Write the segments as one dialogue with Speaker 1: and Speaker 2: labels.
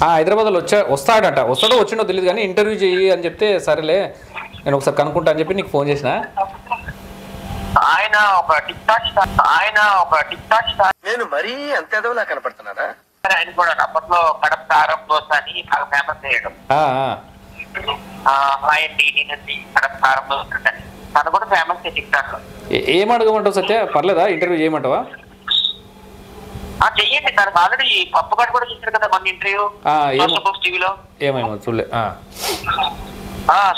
Speaker 1: హైదరాబాద్లో వస్తాడో వచ్చిండో తెలియదు కానీ ఇంటర్వ్యూ చెయ్యి అని చెప్తే సరేలే నేను ఒకసారి కనుక్కుంటా అని చెప్పి నీకు ఫోన్ చేసిన.
Speaker 2: ఆయన ఒక టిక్ టాక్ స్టార్. నేను మరీ అంత ఎదవలా కనపడుతున్నారా? ఆయన కూడా అప్పట్లో కడప కారం దోశ అని బాగా ఫేమస్ అయ్యాడు. కడప కారం దోశ అని తను కూడా ఫేమస్ టిక్ టాక్ లో.
Speaker 1: ఏం అడగమంటావు సత్య? పర్లేదా ఇంటర్వ్యూ చేయమంటావా?
Speaker 2: చెయ్యండి. తనకు ఆల్రెడీ పప్పు గడ్డ కూడా చూసారు కదా మన ఇంటర్వ్యూ టీవీలో.
Speaker 1: ఏమేమో చూడలే.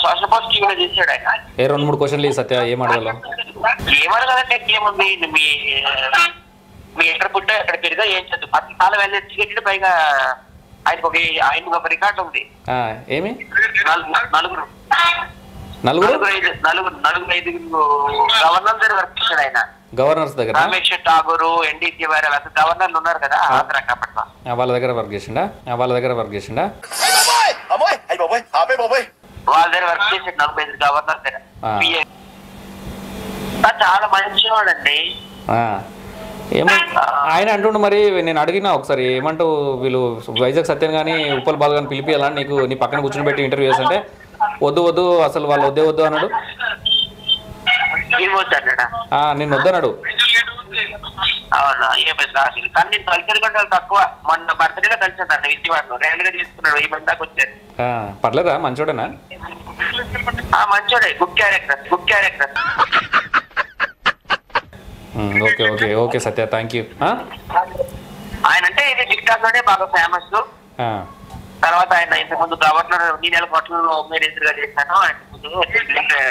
Speaker 2: సోషల్ పోస్ట్ టీవీలో చేశాడు ఆయన.
Speaker 1: 2-3 క్వశ్చన్లు సత్య ఏం అడగాలో?
Speaker 2: ఏమడగలంటే ఏముంది, మీ ఎక్కడ పుట్టా ఎక్కడ పెరిగా ఏం చదువు 10 సార్లు వెళ్ళి టికెట్. పైగా ఆయనకు ఒక రికార్డు ఉంది.
Speaker 1: ఏమి?
Speaker 2: నలుగురు
Speaker 1: 5
Speaker 2: గవర్నర్ దగ్గర వర్క్ చేశాడు ఆయన.
Speaker 1: గవర్నర్స్ దగ్గర
Speaker 2: రామేశ్వర్ ఠాగూర్, ఎన్డీ తివారీ అసలు గవర్నర్లు ఉన్నారు కదా ఆంధ్ర అప్పట్లో.
Speaker 1: వాళ్ళ దగ్గర వర్క్ చేసిండా?
Speaker 2: వాళ్ళ దగ్గర వర్క్ చేశాడు 45 గవర్నర్ దగ్గర. చాలా మంచివాడండి.
Speaker 1: ఆయన అంటుండు. మరి నేను అడిగినా ఒకసారి ఏమంటూ వీళ్ళు వైజాగ్ సత్యం కానీ ఉప్పల్ బాల్ కానీ పిలిపియాలని నీ పక్కన కూర్చొని పెట్టి ఇంటర్వ్యూ చేస్తుంటే వద్దు అసలు వాళ్ళు వద్దు అన్నాడు. నేను వద్దన్నాడు.
Speaker 2: అవునా? కానీ నేను కల్చర్ గంటలు తక్కువ. మొన్న బర్త్డేలో కలిసాను విజయవాడలో. రేలుగా తీసుకున్నాడు. ఈ మంది దాకా వచ్చారు.
Speaker 1: పర్లేదా? మంచోడేనా?
Speaker 2: మంచోడే. Good character.
Speaker 1: Okay Satya, thank you.
Speaker 2: ఆయన అంటే ఇది టిక్ టాక్ లోనే బాగా ఫేమస్. తర్వాత ఆయన ఇంతకుముందు గవర్నర్ నీళ్ళ హోటల్లో మేనేజర్ గా చేశాను. ఆయన ముందు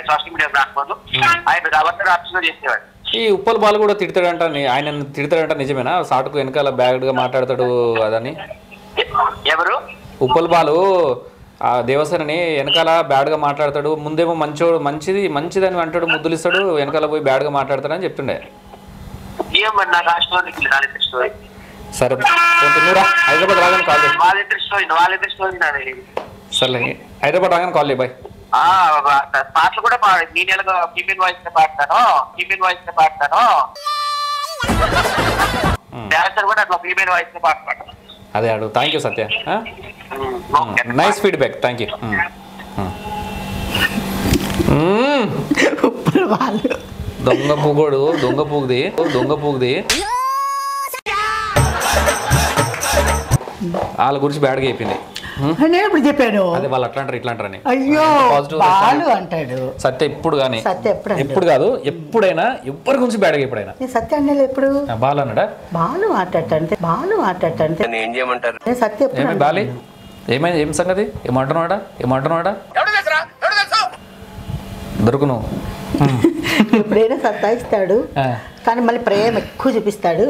Speaker 2: సోషల్ మీడియా రాకముందు ఆయన గవర్నర్ ఆఫీస్ లో చేసేవాడు.
Speaker 1: ఈ ఉప్పల్ బాలు కూడా ఆయన తిడతాడంట, నిజమేనా? సాటుకు వెనకాల బ్యాడ్ గా మాట్లాడతాడు అదని.
Speaker 2: ఎవరు?
Speaker 1: ఉప్పల్ బాలు ఆ దేవసేనని వెనకాల బ్యాడ్ గా మాట్లాడతాడు. ముందేమో మంచిదని అంటాడు, ముద్దులు ఇస్తాడు, వెనకాల పోయి బ్యాడ్ గా మాట్లాడతాడు అని చెప్తుండే. సరే హైదరాబాద్ రాగానే కాల్ చేయి. సరే హైదరాబాద్ రాగానే కాల్ చేయి. బాయ్.
Speaker 2: పాటలు కూడా నేను ఫీమేల్ వాయిస్ పాడతాను. డాన్సర్ కూడా అట్లా ఫీమేల్ వాయిస్ పాడతాను.
Speaker 1: అదే అడు. Thank you Satya. Nice feedback. Thank you. దొంగ పూగుది వాళ్ళ గురించి బ్యాడ్గా అయిపోయింది.
Speaker 3: నేను ఇప్పుడు చెప్పాను.
Speaker 1: అదే వాళ్ళు అట్లా అంటారు ఇట్లా అంటారని.
Speaker 3: అయ్యో అంటాడు
Speaker 1: సత్య. ఎప్పుడు కాదు, ఎప్పుడైనా ఎవరి గురించి బ్యాడ్గా ఎప్పుడైనా
Speaker 3: సత్య అన్న ఎప్పుడు
Speaker 1: బాలు అన్నాడా?
Speaker 3: బాలు మాట్లాడతాంటే ఏం చేయమంటారు? సత్య
Speaker 1: బాలి ఏమైంది? ఏం సంగతి? ఏమంటున్నాడా? దొరుకును.
Speaker 3: ఎప్పుడైనా సత్తాయిస్తాడు కానీ మళ్ళీ ప్రేమ ఎక్కువ చూపిస్తాడు.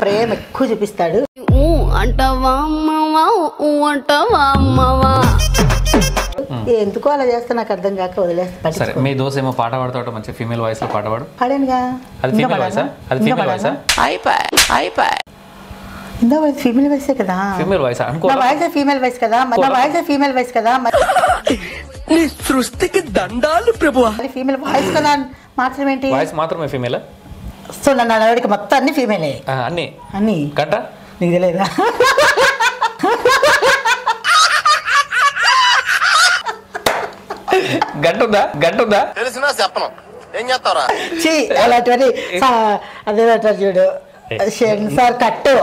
Speaker 3: ఎందుకో అలా చేస్తా నాకు అర్థం కాక వదిలేస్తా.
Speaker 1: సరే, మీ దోశ ఏమో పాట పాడుతాడు, మంచి ఫీమేల్ వాయిస్ లో పాట పాడు.
Speaker 3: పాడానుగా.
Speaker 1: అది ఫీమేల్ వాయిసా?
Speaker 3: ఫీమేల్ వాయిసే కదా.
Speaker 1: ఫీమేల్ వాయిస్ అనుకో.
Speaker 3: ఫీమేల్ వాయిస్ కదా.
Speaker 4: నీ సృష్టికి దండాలు ప్రభువా.
Speaker 3: ఫీమేల్ వాయిస్ కదా మాత్రం ఏంటి?
Speaker 1: వాయిస్ మాత్రమే ఫీమేల్.
Speaker 3: సో నన్ను అడిగి మొత్తం అన్ని ఫీమేలే. అన్ని
Speaker 1: గంట
Speaker 3: నీకు తెలియదా?
Speaker 1: గంట ఉందా?
Speaker 2: తెలిసినా చెప్పను. ఏం చేస్తారా?
Speaker 3: అలాంటివన్నీ అదేంటారు చూడు. సెన్సార్ కట్టు.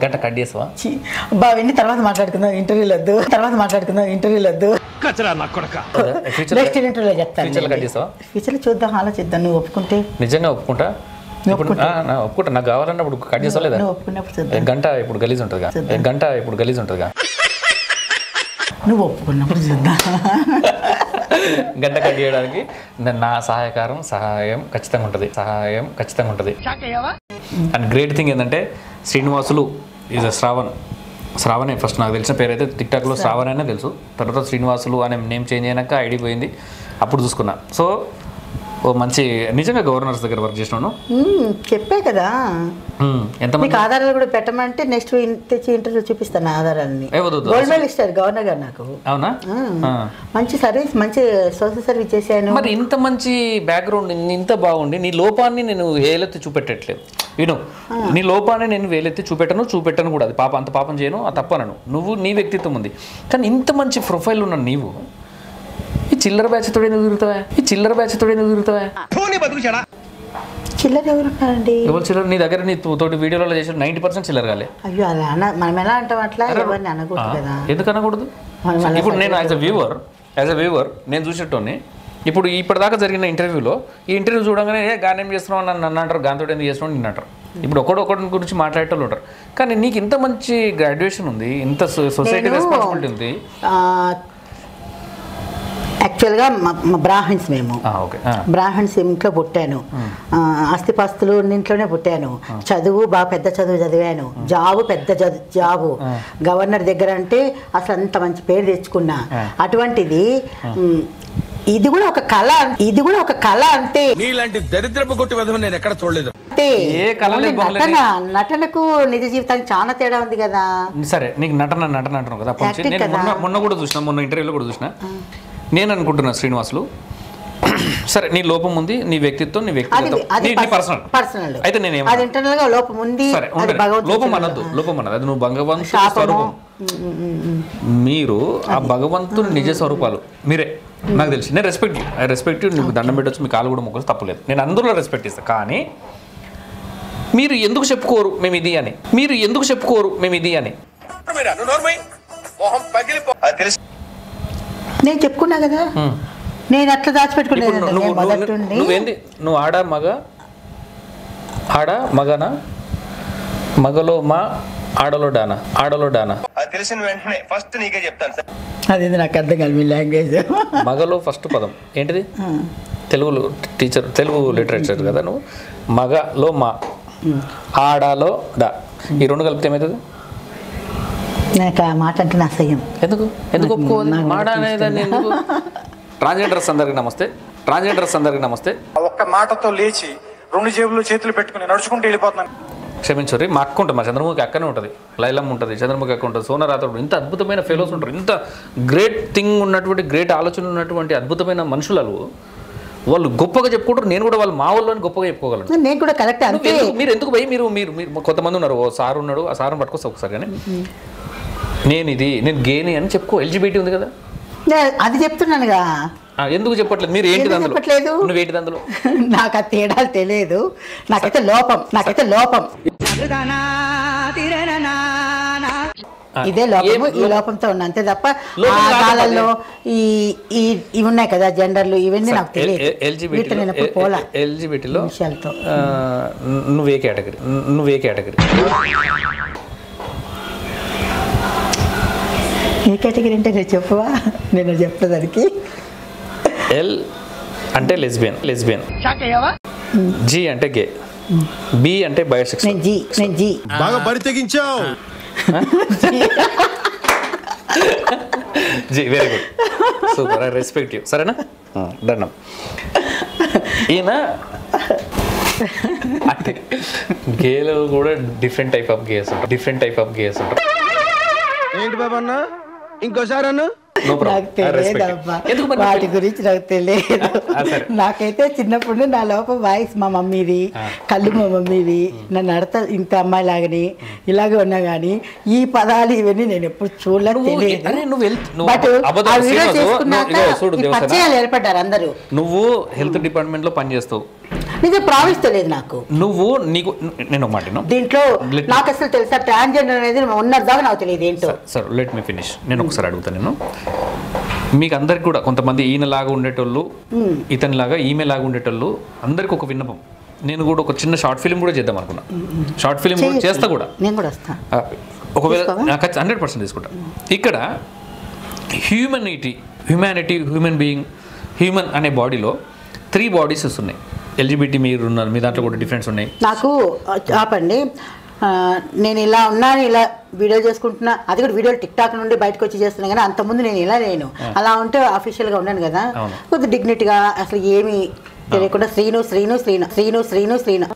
Speaker 1: గంట కట్ చేసావా?
Speaker 3: బావన్నీ తర్వాత మాట్లాడుకుందాం, ఇంటర్వ్యూలు వద్దు. నెక్స్ట్ ఇంటర్వ్యూలో చెప్తాను. ఫ్యూచర్లో చూద్దాం, ఆలోచిద్దాం. నువ్వు ఒప్పుకుంటే.
Speaker 1: నిజంగా ఒప్పుకుంటా. ఒప్పుకుంటా. నాకు కావాలన్నప్పుడు కట్ చేసా లేదా?
Speaker 3: ఒప్పుకున్నప్పుడు చూద్దాం.
Speaker 1: గంట ఇప్పుడు గలీజ్ ఉంటుందిగా.
Speaker 3: నువ్వు ఒప్పుకున్నప్పుడు చూద్దాం.
Speaker 1: గంట కట్ చేయడానికి నా సహాయం ఖచ్చితంగా ఉంటుంది. అండ్ గ్రేట్ థింగ్ ఏంటంటే శ్రీనివాసులు ఈజ్ శ్రావణే ఫస్ట్ నాకు తెలిసిన పేరు అయితే టిక్ టాక్లో శ్రావణ్ అనే తెలుసు. తర్వాత శ్రీనివాసులు అనే నేమ్ చేంజ్ అయినాక ఐడి పోయింది, అప్పుడు చూసుకున్నా. సో ఓ మంచి నిజంగా గవర్నర్స్ దగ్గర వర్క్ చేసినాను.
Speaker 3: చెప్పే కదా
Speaker 1: ఎంత
Speaker 3: మీకు ఆధారాలు కూడా పెట్టమంటే నెక్స్ట్ తెచ్చి ఇంటర్వ్యూ చూపిస్తాను ఆధారాలని. గోల్డ్ మెడల్ ఇస్తారు గవర్నర్ గారు నాకు.
Speaker 1: అవునా?
Speaker 3: మంచి సర్వీస్, మంచి సోషల్ సర్వీస్ చేశాను.
Speaker 1: మరి ఇంత మంచి బ్యాక్గ్రౌండ్, ఇంత బాగుండి నీ లోపాన్ని నేను వేలెత్తి చూపెట్టట్లేదు. నీ లోపాన్ని నేను వేలెత్తి చూపెట్టను కూడా. అది అంత పాపం చేయను, ఆ తప్పనను. నువ్వు నీ వ్యక్తిత్వం ఉంది, కానీ ఇంత మంచి ప్రొఫైల్ ఉన్న నీవు ఈ చిల్లర బ్యాచ్తోడే నువ్వు తిరుగుతావా?
Speaker 3: చిల్లర ఎవరున్నారండి?
Speaker 1: ఎవరు చిల్లర? నీ దగ్గర నీ తోటి వీడియోలో చేసిన 90% చిల్లర కాలే.
Speaker 3: అయ్యో అలా మనం ఎలా అంటాం అట్లా? ఎవరిని అనకూడదు కదా.
Speaker 1: ఎందుకు అనకూడదు? ఇప్పుడు నేను యాజ్ అ వ్యూవర్ నేను చూసేటోని. ఇప్పుడు ఇప్పటిదాకా జరిగిన ఇంటర్వ్యూలో ఈ ఇంటర్వ్యూ చూడగానే గానేం చేస్తున్నావు నన్ను అంటారు, గాంతో ఎందుకు చేస్తున్నావు నిన్ను అంటారు. ఇప్పుడు ఒకటి గురించి మాట్లాడేటోళ్ళు ఉంటారు. కానీ నీకు ఇంత మంచి గ్రాడ్యుయేషన్ ఉంది, ఇంత సొసైటీ రెస్పాన్సిబిలిటీ ఉంది.
Speaker 3: యాక్చువల్గా మా బ్రాహ్మిన్స్ మేము బ్రాహ్మిన్స్ ఇంట్లో పుట్టాను. ఆస్తిపాస్తులు ఇంట్లోనే పుట్టాను. చదువు బాగా పెద్ద చదువు చదివాను. జాబు పెద్ద జాబు. గవర్నర్ దగ్గర అంటే అసలు అంత మంచి పేరు తెచ్చుకున్నా. అటువంటిది ఇది కూడా ఒక కళ అంతే. నటనకు నిజ జీవితానికి చాలా తేడా ఉంది కదా.
Speaker 1: సరే, నీకు నటన అంటున్నావు కదా. మొన్న కూడా చూసిన, మొన్న ఇంటర్వ్యూలో కూడా చూసిన. నేను అనుకుంటున్నా శ్రీనివాసులు, సరే నీ లోపం ఉంది, నీ వ్యక్తిత్వం, నీ పర్సనల్ అయితే లోపం అనద్దు. అది నువ్వు భగవంతుని స్వరూపం. మీరు ఆ భగవంతుని నిజ స్వరూపాలు మీరే. నాకు తెలిసి నేను రెస్పెక్ట్ నీకు దండం పెట్టవచ్చు, మీ కాలు కూడా మొక్కలు తప్పలేదు, నేను అందులో రెస్పెక్ట్ ఇస్తాను. కానీ మీరు ఎందుకు చెప్పుకోరు మేము ఇది అని?
Speaker 3: నేను చెప్పుకున్నా కదా, నేను అట్లా దాచిపెట్టుకున్నాను.
Speaker 1: నువ్వేంది? నువ్వు మగనా, మగలో మా, ఆడలో డానా
Speaker 5: తెలిసిన వెంటనే ఫస్ట్ నీకే చెప్తాను సార్.
Speaker 3: అది నాకు అర్థం కాదు మీ లాంగ్వేజ్.
Speaker 1: మగలో ఫస్ట్ పదం ఏంటిది? తెలుగు లిటరేచర్ కదా నువ్వు. మగలో మా, ఆడలో డా, ఈ రెండు కలిపితే ఏమవుతుంది?
Speaker 3: నాకు ఆ మాట అంటే అసహ్యం.
Speaker 1: ఎందుకు ఒప్పుకోవాలి? మాట అనేదాన్ని ఎందుకు? ట్రాన్స్జెండర్స్ అందరికి నమస్తే.
Speaker 6: ఒక్క మాటతో లేచి 2 జేబులు చేతులు పెట్టుకుని నడుచుకుంటూ వెళ్ళిపోతున్నాను.
Speaker 1: క్షమించరు, మా అక్క ఉంటుంది, మా చంద్రముఖి అక్కనే ఉంటుంది, లైలమ్మ ఉంటుంది, చంద్రముఖి అక్క ఉంటుంది, సోనరాథోడు. ఇంత అద్భుతమైన ఫెలోస్ ఉంటారు, ఇంత గ్రేట్ థింగ్ ఉన్నటువంటి, గ్రేట్ ఆలోచన ఉన్నటువంటి అద్భుతమైన మనుషులు. వాళ్ళు గొప్పగా చెప్పుకుంటారు. నేను కూడా వాళ్ళు మా వాళ్ళని గొప్పగా చెప్పుకోగలను.
Speaker 3: నేను కూడా కరెక్ట్.
Speaker 1: మీరు ఎందుకు పోయి మీరు కొంతమంది ఉన్నారు, ఓ సార్ ఉన్నాడు, ఆ సార్ని పట్టుకొస్తా ఒకసారి. కానీ నేను గేని అని చెప్పుకో. ఎల్జిబిటీ ఉంది కదా,
Speaker 3: అది చెప్తున్నానుగా.
Speaker 1: ఎందుకు చెప్పట్లేదు? మీరు ఏంటి చెప్పట్లేదు? నువ్వేంటి అందులో?
Speaker 3: నాకు ఆ తేడాలు తెలియదు. నాకైతే లోపం ఇదే లోపము. ఈ లోపంతో ఉన్నా అంతే తప్ప కాలంలో ఇవి ఉన్నాయి కదా జెండర్లు, ఇవన్నీ నాకు తెలియదు.
Speaker 1: ఎల్జిబిటీలో విషయాలతో నువ్వే కేటగిరీ?
Speaker 3: ఏ కేటగిరీ అంటే నేను చెప్పవా? నేను చెప్తాదానికి.
Speaker 1: ఎల్ అంటే లెస్బియన్, జి అంటే గే, బి అంటే బయోసెక్సువల్.
Speaker 3: నేను జి
Speaker 5: బాగా బరి తెగించావు.
Speaker 1: జీ, very good, super, I respect you. సరేనా? దండం. ఈయన అంటే గేలో కూడా డిఫరెంట్ టైప్ ఆఫ్ గేస్ ఉంటారు.
Speaker 5: ఏంటి బాబా అన్న, ఇంకోసారి అన్న?
Speaker 3: వాటి గురించి నాకు తెలియదు. నాకైతే చిన్నప్పుడు నా లోపల వాయిస్ మా మమ్మీది, కళ్ళు మా మమ్మీది, నా నడత ఇంత అమ్మాయి లాగని ఇలాగే ఉన్నా గానీ ఈ పదాలు ఇవన్నీ నేను ఎప్పుడు చూడలేదు, తెలియదు. బట్ ఆ వీడియో చేసుకున్నాక పరిచయాలు ఏర్పడ్డారు అందరూ.
Speaker 1: నువ్వు హెల్త్ డిపార్ట్మెంట్ లో పనిచేస్తావు,
Speaker 3: నిజం ప్రావిస్తలేదు నాకు.
Speaker 1: నేను మాట
Speaker 3: దీంట్లో నాకు అసలు తెలుసా ట్రాన్స్జెండర్ అనేది ఉన్నదాకా నాకు తెలియదు ఏంటో.
Speaker 1: Sir let me finish. నేను ఒకసారి అడుగుతాను. నేను మీకు అందరికి కూడా కొంతమంది ఈయనలాగా ఉండేటోళ్ళు, ఇతనిలాగా ఈమెలాగా ఉండేటోళ్ళు, అందరికి ఒక విన్నపం. నేను కూడా ఒక చిన్న షార్ట్ ఫిల్మ్ కూడా చేద్దాం అనుకున్నా. షార్ట్ ఫిల్మ్ కూడా చేస్తా కూడా.
Speaker 3: నేను కూడా వస్తా.
Speaker 1: ఒకవేళ 100% తీసుకుంటా. ఇక్కడ హ్యూమనిటీ, హ్యూమన్ బీయింగ్, హ్యూమన్ అనే బాడీలో 3 బాడీస్ ఉన్నాయి. ఎల్జిబిటీ మీరు ఉన్నారు, మీ దాంట్లో కూడా డిఫరెన్స్ ఉన్నాయి.
Speaker 3: నాకు ఆపండి, నేను ఇలా ఉన్నాను, ఇలా వీడియో చేసుకుంటున్నా. అది కూడా వీడియోలు టిక్టాక్ నుండి బయటకు వచ్చి చేస్తున్నాను. కానీ అంతకుముందు నేను అలా ఉంటే అఫీషియల్గా ఉన్నాను కదా, కొద్దిగా డిగ్నిటీగా. అసలు ఏమి తెలియకుండా శ్రీను శ్రీను శ్రీను శ్రీను శ్రీను శ్రీను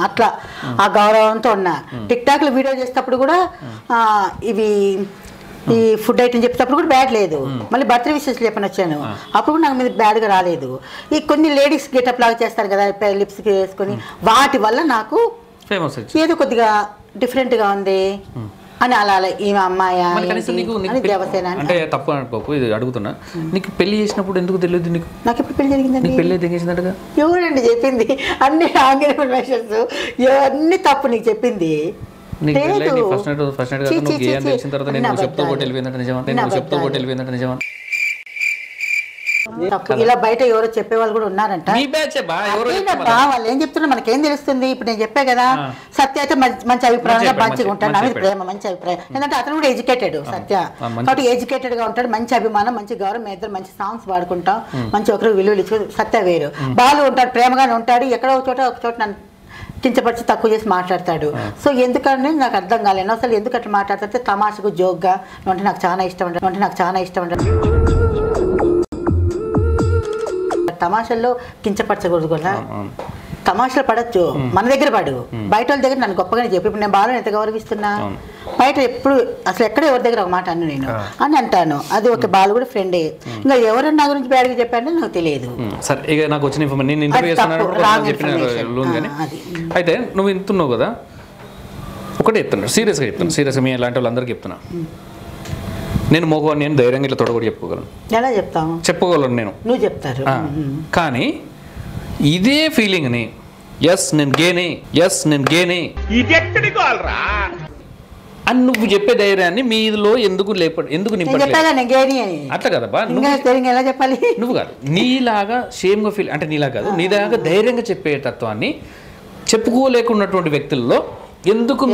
Speaker 3: అట్లా ఆ గౌరవంతో ఉన్నా. టిక్ టాక్ లో వీడియో చేసేటప్పుడు కూడా ఇవి ఈ ఫుడ్ ఐటమ్ చెప్పేటప్పుడు కూడా బ్యాడ్ లేదు. మళ్ళీ బర్త్డే విషెస్ చెప్పని వచ్చాను, అప్పుడు కూడా నాకు మీద బ్యాడ్గా రాలేదు. ఈ కొన్ని లేడీస్ గెటప్ లాగా చేస్తారు కదా లిప్స్ వేసుకొని, వాటి వల్ల నాకు
Speaker 1: ఫేమస్
Speaker 3: ఏదో కొద్దిగా డిఫరెంట్గా ఉంది అని అలా ఈమె అమ్మాయా దేవసేన
Speaker 1: అంటే తప్పు అనుకోకు, ఇది అడుగుతున్నా. నీకు పెళ్లి చేసినప్పుడు ఎందుకు తెలియదు? నీకు
Speaker 3: నాకు ఎప్పుడు పెళ్లి జరిగిందండి?
Speaker 1: పెళ్లి తెగేసిందటగా
Speaker 3: ఎవరండి చెప్పింది? అన్ని రాంగ్ ఇన్ఫర్మేషన్స్, అన్ని తప్పు నీకు చెప్పింది. ఇలా బయట ఎవరో చెప్పే వాళ్ళు కూడా ఉన్నారంట. వాళ్ళు ఏం చెప్తున్నారు మనకేం తెలుస్తుంది? ఇప్పుడు నేను చెప్పా కదా, సత్య అయితే మంచి అభిప్రాయంగా మంచిగా ఉంటాడు, నా మీద ప్రేమ మంచి అభిప్రాయం. ఎందుకంటే అతను కూడా ఎడ్యుకేటెడ్, సత్య కాబట్టి ఎడ్యుకేటెడ్ గా ఉంటాడు, మంచి అభిమానం, మంచి గౌరవం. ఇద్దరు మంచి సాంగ్స్ పాడుకుంటాం, మంచి ఒకరికి విలువలు ఇచ్చు. సత్య వేరు, బాలు ఉంటాడు, ప్రేమగానే ఉంటాడు. ఎక్కడో ఒక చోట నన్ను కించపరిచి తక్కువ చేసి మాట్లాడతాడు. సో ఎందుకంటే నాకు అర్థం కాలేను అసలు ఎందుకు అట్లా మాట్లాడితే తమాషకు జోక్గా అంటే నాకు చాలా ఇష్టం అంటే తమాషల్లో కించపరచకూడదు కదా. తమాషలు పడచ్చు, మన దగ్గర పడు, బయట వాళ్ళ దగ్గర నన్ను గొప్పగానే చెప్పి. ఇప్పుడు నేను బాలను ఎంత గౌరవిస్తున్నా, బయట ఎప్పుడు అసలు ఎక్కడ ఎవరి దగ్గర ఒక మాట అన్ను నేను అని అంటాను. అది ఒక బాలు కూడా ఫ్రెండే. ఇంకా ఎవరైనా నా గురించి బ్యాడ్గా చెప్పారని నాకు తెలియదు.
Speaker 1: సరే, ఇక నాకు వచ్చిన అయితే నువ్వు ఇంతున్నావు కదా, ఒకటే చెప్తున్నా, సీరియస్గా మీ ఇలాంటి వాళ్ళందరికీ చెప్తున్నా. నేను మగవాడిని, నేను ధైర్యంగా ఇట్లా తొడగొడి చెప్పుకోగలను.
Speaker 3: ఎలా చెప్తాను?
Speaker 1: చెప్పుకోగలను నేను,
Speaker 3: నువ్వు చెప్తారు.
Speaker 1: కానీ ఇదే ఫీలింగ్ని నేను గేనే అని నువ్వు చెప్పే ధైర్యాన్ని మీలో ఎందుకు అట్లా కదా బా,
Speaker 3: ఎలా చెప్పాలి?
Speaker 1: నువ్వు కాదు, నీలాగా షేమ్గా ఫీల్ అంటే నీలాగా కాదు, నీలాగా ధైర్యంగా చెప్పే తత్వాన్ని చెప్పుకోలేకున్నటువంటి వ్యక్తుల్లో ఎందుకు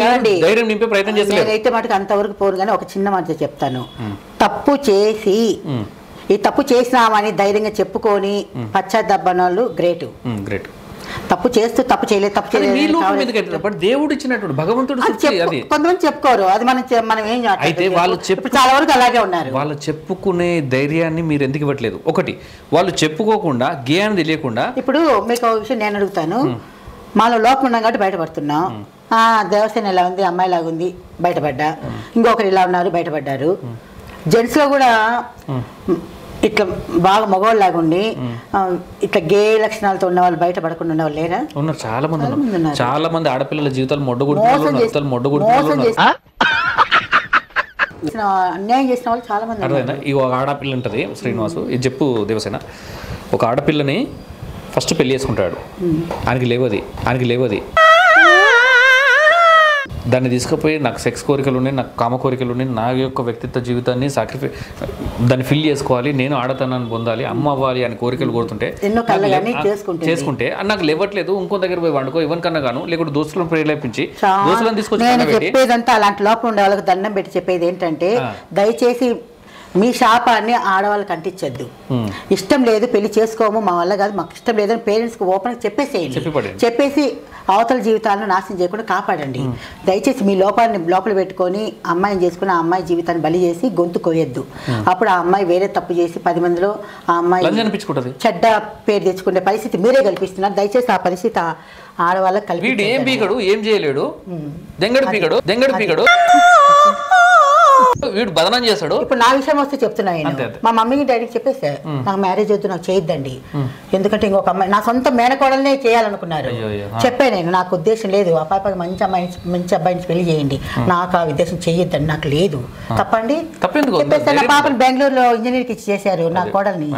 Speaker 1: ధైర్యం నింపే ప్రయత్నం చేస్తారు?
Speaker 3: అయితే మాటకు అంతవరకు పోను, కానీ ఒక చిన్న మాట చెప్తాను. తప్పు చేసి ఈ తప్పు చేసినామని ధైర్యంగా చెప్పుకొని పశ్చాత్తాపడిన వాళ్ళు గ్రేట్. తప్పు చేస్తూ తప్పు చేయలేదు,
Speaker 1: దేవుడు ఇచ్చినటువంటి భగవంతుడు
Speaker 3: కొంతమంది చెప్పుకోరు, అది మనం ఏం
Speaker 1: అయితే వాళ్ళు
Speaker 3: చాలా వరకు అలాగే ఉన్నారు.
Speaker 1: వాళ్ళు చెప్పుకునే ధైర్యాన్ని మీరు ఎందుకు ఇవ్వట్లేదు? ఒకటి, వాళ్ళు చెప్పుకోకుండా జ్ఞానం తెలియకుండా.
Speaker 3: ఇప్పుడు మీకు ఒక విషయం నేను అడుగుతాను, మాలో లోపం ఉన్నాం కాబట్టి బయటపడుతున్నాం. దేవసేన ఎలా ఉంది, అమ్మాయి లాగా ఉంది, బయటపడ్డా. ఇంకొకరు ఇలా ఉన్నారు, బయటపడ్డారు. జెంట్స్ లో కూడా ఇట్లా బాగా మగవాళ్ళలాగా ఉండి ఇట్లా గే లక్షణాలతో ఉన్న వాళ్ళు బయటపడకుండా ఉన్న వాళ్ళు లేరా?
Speaker 1: ఉన్నారు, చాలా మంది. చాలా మంది ఆడపిల్లల జీవితాలు
Speaker 3: అన్యాయం చేసిన వాళ్ళు చాలా మంది.
Speaker 1: అర్థమైందా? ఈ ఒక ఆడపిల్ల ఉంటుంది శ్రీనివాసు, ఇది చెప్పు దేవసేన. ఒక ఆడపిల్లని ఫస్ట్ పెళ్లి చేసుకుంటాడు, ఆయనకి లేవది. దాన్ని తీసుకుపోయి నాకు సెక్స్ కోరికలు ఉన్నాయి, నాకు కామ కోరికలు ఉన్నాయి, నా యొక్క వ్యక్తిత్వ జీవితాన్ని దాన్ని ఫిల్ చేసుకోవాలి, నేను ఆడతనాన్ని పొందాలి, అమ్మ అవ్వాలి అని కోరికలు కోరుతుంటే చేసుకుంటే నాకు లేవట్లేదు, ఇంకో దగ్గర పోయి వండుకో ఇవ్వనికన్నా గాను, లేకుంటే దోస్తులను ప్రేరేపించి దోస్తులను తీసుకొచ్చి
Speaker 3: చెప్పేదంతా అలాంటి లోపం ఉండే వాళ్ళకి దండం పెట్టి చెప్పేది ఏంటంటే, దయచేసి మీ శాపాన్ని ఆడవాళ్ళకి అంటించద్దు. ఇష్టం లేదు, పెళ్లి చేసుకోము, మా వల్ల కాదు, మాకు ఇష్టం లేదని పేరెంట్స్కి ఓపెన్ చెప్పేసి అవతల జీవితాలను నాశనం చేయకుండా కాపాడండి. దయచేసి మీ లోపల పెట్టుకొని అమ్మాయిని చేసుకుని ఆ అమ్మాయి జీవితాన్ని బలి చేసి గొంతు కోయొద్దు. అప్పుడు ఆ అమ్మాయి వేరే తప్పు చేసి 10 మందిలో ఆ అమ్మాయి చెడ్డ పేరు తెచ్చుకునే పరిస్థితి మీరే కల్పిస్తున్నారు. దయచేసి ఆ పరిస్థితి ఆడవాళ్ళకి కలిపి
Speaker 1: ఏం చేయలేడు, దెంగడు పీగడు వీడు బదనం చేస్తాడు.
Speaker 3: ఇప్పుడు నా విషయం వస్తే చెప్తున్నా, మా మమ్మీకి డాడీకి చెప్పేసా నాకు మ్యారేజ్ వద్దు, నాకు చేయొద్దండి, ఎందుకంటే ఇంకొక అమ్మాయి నా సొంత మేనకోడలనే చేయాలనుకున్నారు. చెప్పాను నేను, నాకు ఉద్దేశం లేదు, ఆ పాపకి మంచి అబ్బాయిని పెళ్లి చేయండి, నాకు ఆ ఉద్దేశం చేయొద్దండి, నాకు లేదు. తప్పండి చెప్పేసి నా పాపని బెంగళూరులో ఇంజనీర్కి ఇచ్చి చేశారు, నా కోడల్ని,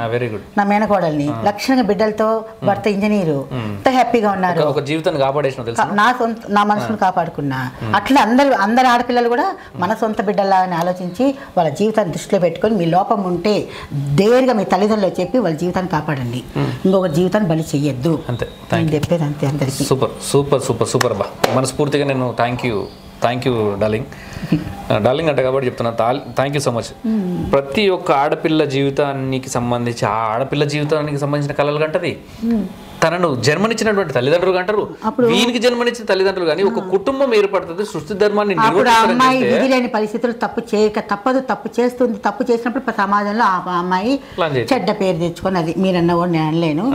Speaker 3: నా మేనకోడల్ని. లక్షణంగా బిడ్డలతో భర్త ఇంజనీరు, ఎంత హ్యాపీగా ఉన్నారు. నా మనసును కాపాడుకున్నా. అట్లా అందరు ఆడపిల్లలు కూడా మన సొంత బిడ్డలా ఆలోచించి వాళ్ళ జీవితాన్ని దృష్టిలో పెట్టుకొని మీ లోపం ఉంటే ధైర్యంగా మీ తల్లిదండ్రులు చెప్పి వాళ్ళ జీవితాన్ని కాపాడండి, ఇంకొక జీవితాన్ని బలి చెయ్యొద్దు.
Speaker 1: అంతే
Speaker 3: చెప్పేది అంతే అందరికీ.
Speaker 1: సూపర్ సూపర్ సూపర్ సూపర్ బా, మనస్ఫూర్తిగా నేను థ్యాంక్ యూ డార్లింగ్ అంటే కాబట్టి చెప్తున్నా, థ్యాంక్ యూ సో మచ్. ప్రతి ఒక్క ఆడపిల్ల జీవితానికి సంబంధించి ఆ ఆడపిల్ల జీవితానికి సంబంధించిన కళలు కంటది తనను జన్మనిచ్చినటువంటి తల్లిదండ్రులు అంటారు, వీనికి జన్మనిచ్చిన తల్లిదండ్రులు కానీ ఒక కుటుంబం ఏర్పడుతుంది, సృష్టి ధర్మాన్ని
Speaker 3: అమ్మాయి విధి లేని పరిస్థితులు తప్పు చేయక తప్పదు, తప్పు చేస్తుంది, తప్పు చేసినప్పుడు సమాజంలో ఆ అమ్మాయి చెడ్డ పేరు తెచ్చుకొని, అది మీరన్న కూడా నేను అనలేను,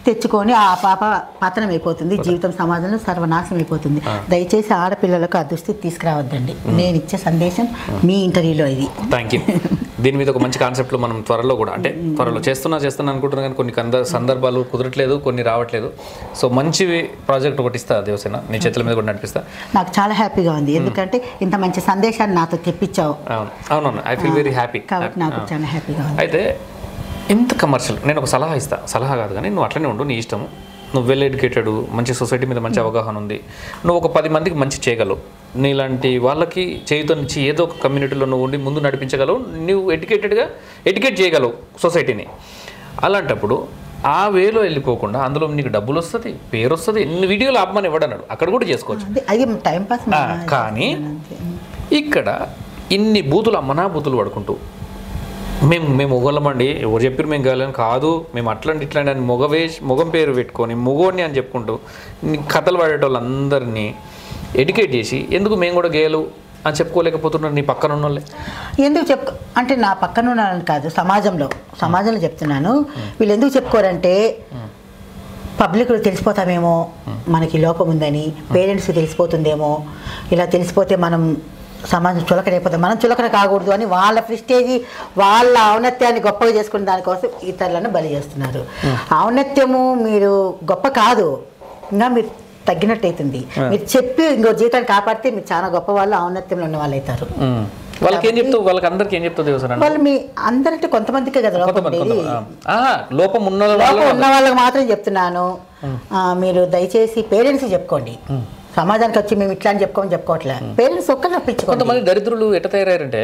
Speaker 3: తెచ్చుకొని ఆ పాప పతనం అయిపోతుంది, జీవితం సమాజంలో సర్వనాశనం అయిపోతుంది. దయచేసి ఆడపిల్లలకు ఆ దుస్థితి తీసుకురావద్దండి. నేను ఇచ్చే సందేశం మీ ఇంటర్వ్యూలో ఇది.
Speaker 1: Thank you. దీని మీద ఒక మంచి కాన్సెప్ట్లో మనం త్వరలో కూడా, అంటే త్వరలో చేస్తున్నా అనుకుంటున్నాను కానీ కొన్ని సందర్భాలు కుదరట్లేదు, కొన్ని రావట్లేదు. సో మంచి ప్రాజెక్ట్ ఒకటి ఇస్తా దేవసేన, నీ చేతుల మీద కూడా నడిపిస్తా.
Speaker 3: నాకు చాలా హ్యాపీగా ఉంది, ఎందుకంటే ఇంత మంచి సందేశాన్ని నాతో తెప్పించావు.
Speaker 1: అవునవును, ఐ ఫీల్ వెరీ హ్యాపీ.
Speaker 3: కాబట్టి నాకు చాలా హ్యాపీగా ఉంది.
Speaker 1: అయితే ఇంత కమర్షియల్, నేను ఒక సలహా ఇస్తా, సలహా కాదు కానీ నువ్వు అట్లనే ఉండు, నీ ఇష్టము. నువ్వు వెల్ ఎడ్యుకేటెడ్, మంచి సొసైటీ మీద మంచి అవగాహన ఉంది, నువ్వు ఒక 10 మందికి మంచి చేయగలవు, నీలాంటి వాళ్ళకి చేయుతనిచ్చి ఏదో ఒక కమ్యూనిటీలో నువ్వు ఉండి ముందు నడిపించగలవు, నువ్వు ఎడ్యుకేట్ చేయగలవు సొసైటీని. అలాంటప్పుడు ఆ వేలో వెళ్ళిపోకుండా అందులో నీకు డబ్బులు వస్తుంది, పేరు వస్తుంది, ఇన్ని వీడియోలు ఆపమని ఇవ్వడన్నాడు, అక్కడ కూడా చేసుకోవచ్చు.
Speaker 3: Time pass.
Speaker 1: కానీ ఇక్కడ ఇన్ని బూతులు అమ్మనా బూతులు పడుకుంటూ మేము మొగలమండి, ఎవరు చెప్పారు మేము కాలేని కాదు, మేము అట్లాంటి ఇట్లాంటి అని మొగం పేరు పెట్టుకొని మొగోడిని అని చెప్పుకుంటూ కథలు పడేటోళ్ళందరినీ ఎడ్యుకేట్ చేసి ఎందుకు మేము కూడా గేలు అని చెప్పుకోలేకపోతున్నారు నీ పక్కన ఉన్న వాళ్ళే?
Speaker 3: ఎందుకు అంటే నా పక్కన ఉన్నాను కాదు, సమాజంలో చెప్తున్నాను. వీళ్ళు ఎందుకు చెప్పుకోరంటే పబ్లిక్ తెలిసిపోతామేమో మనకి లోపం ఉందని, పేరెంట్స్కి తెలిసిపోతుందేమో, ఇలా తెలిసిపోతే మనం సమాజం చులకనైపోతాం, మనం చులకన కాకూడదు అని వాళ్ళ ప్రెస్టేజీ, వాళ్ళ ఔన్నత్యాన్ని గొప్పగా చేసుకునే దానికోసం ఇతరులను బలి చేస్తున్నారు. ఔన్నత్యము మీరు గొప్ప కాదు, ఇంకా మీరు తగ్గినట్టు అవుతుంది. మీరు చెప్పి ఇంకో జీవితాన్ని కాపాడితే మీరు చాలా గొప్ప వాళ్ళు, ఔన్నత్యంలో ఉన్న వాళ్ళు అవుతారు.
Speaker 1: వాళ్ళకి ఏం చెప్తావు? వాళ్ళకి అందరికి ఏం చెప్తావు?
Speaker 3: వాళ్ళు మీ అందరంటే కొంతమందికే కదా
Speaker 1: లోపం ఉన్న
Speaker 3: వాళ్ళకి మాత్రం చెప్తున్నాను. మీరు దయచేసి పేరెంట్స్ చెప్పుకోండి, సమాజానికి వచ్చి మేము ఇట్లా అని చెప్పుకోవట్లే, పేరెంట్స్ ఒక్కరు రప్పించుకోండి.
Speaker 1: కొంతమంది దరిద్రులు ఎట్ట తయారయ్యారంటే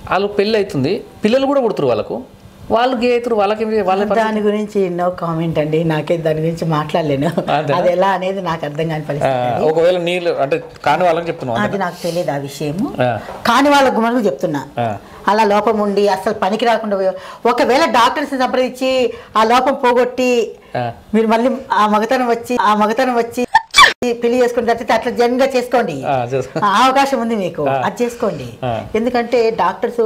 Speaker 1: వాళ్ళు పెళ్ళి అవుతుంది, పిల్లలు కూడా పుడుతురు వాళ్ళు గే అవుతారు, వాళ్ళ
Speaker 3: దాని గురించి నో కామెంట్ అండి, నాకే దాని గురించి మాట్లాడలేను. అది ఎలా అనేది నాకు అర్థం కాని పరిస్థితి.
Speaker 1: ఒకవేళ నీళ్ళు అంటే కాని వాళ్ళకి చెప్తున్నా,
Speaker 3: అది నాకు తెలియదు ఆ విషయము, కాని వాళ్ళ గుమకు చెప్తున్నా. అలా లోపం ఉండి అసలు పనికి రాకుండా ఒకవేళ డాక్టర్స్ సంప్రదించి ఆ లోపం పోగొట్టి మీరు మళ్ళీ ఆ మగతనం వచ్చి పెళ్లి చేసుకుంటే అట్లా జన్గా చేసుకోండి, అవకాశం ఉంది మీకు, అది చేసుకోండి. ఎందుకంటే డాక్టర్స్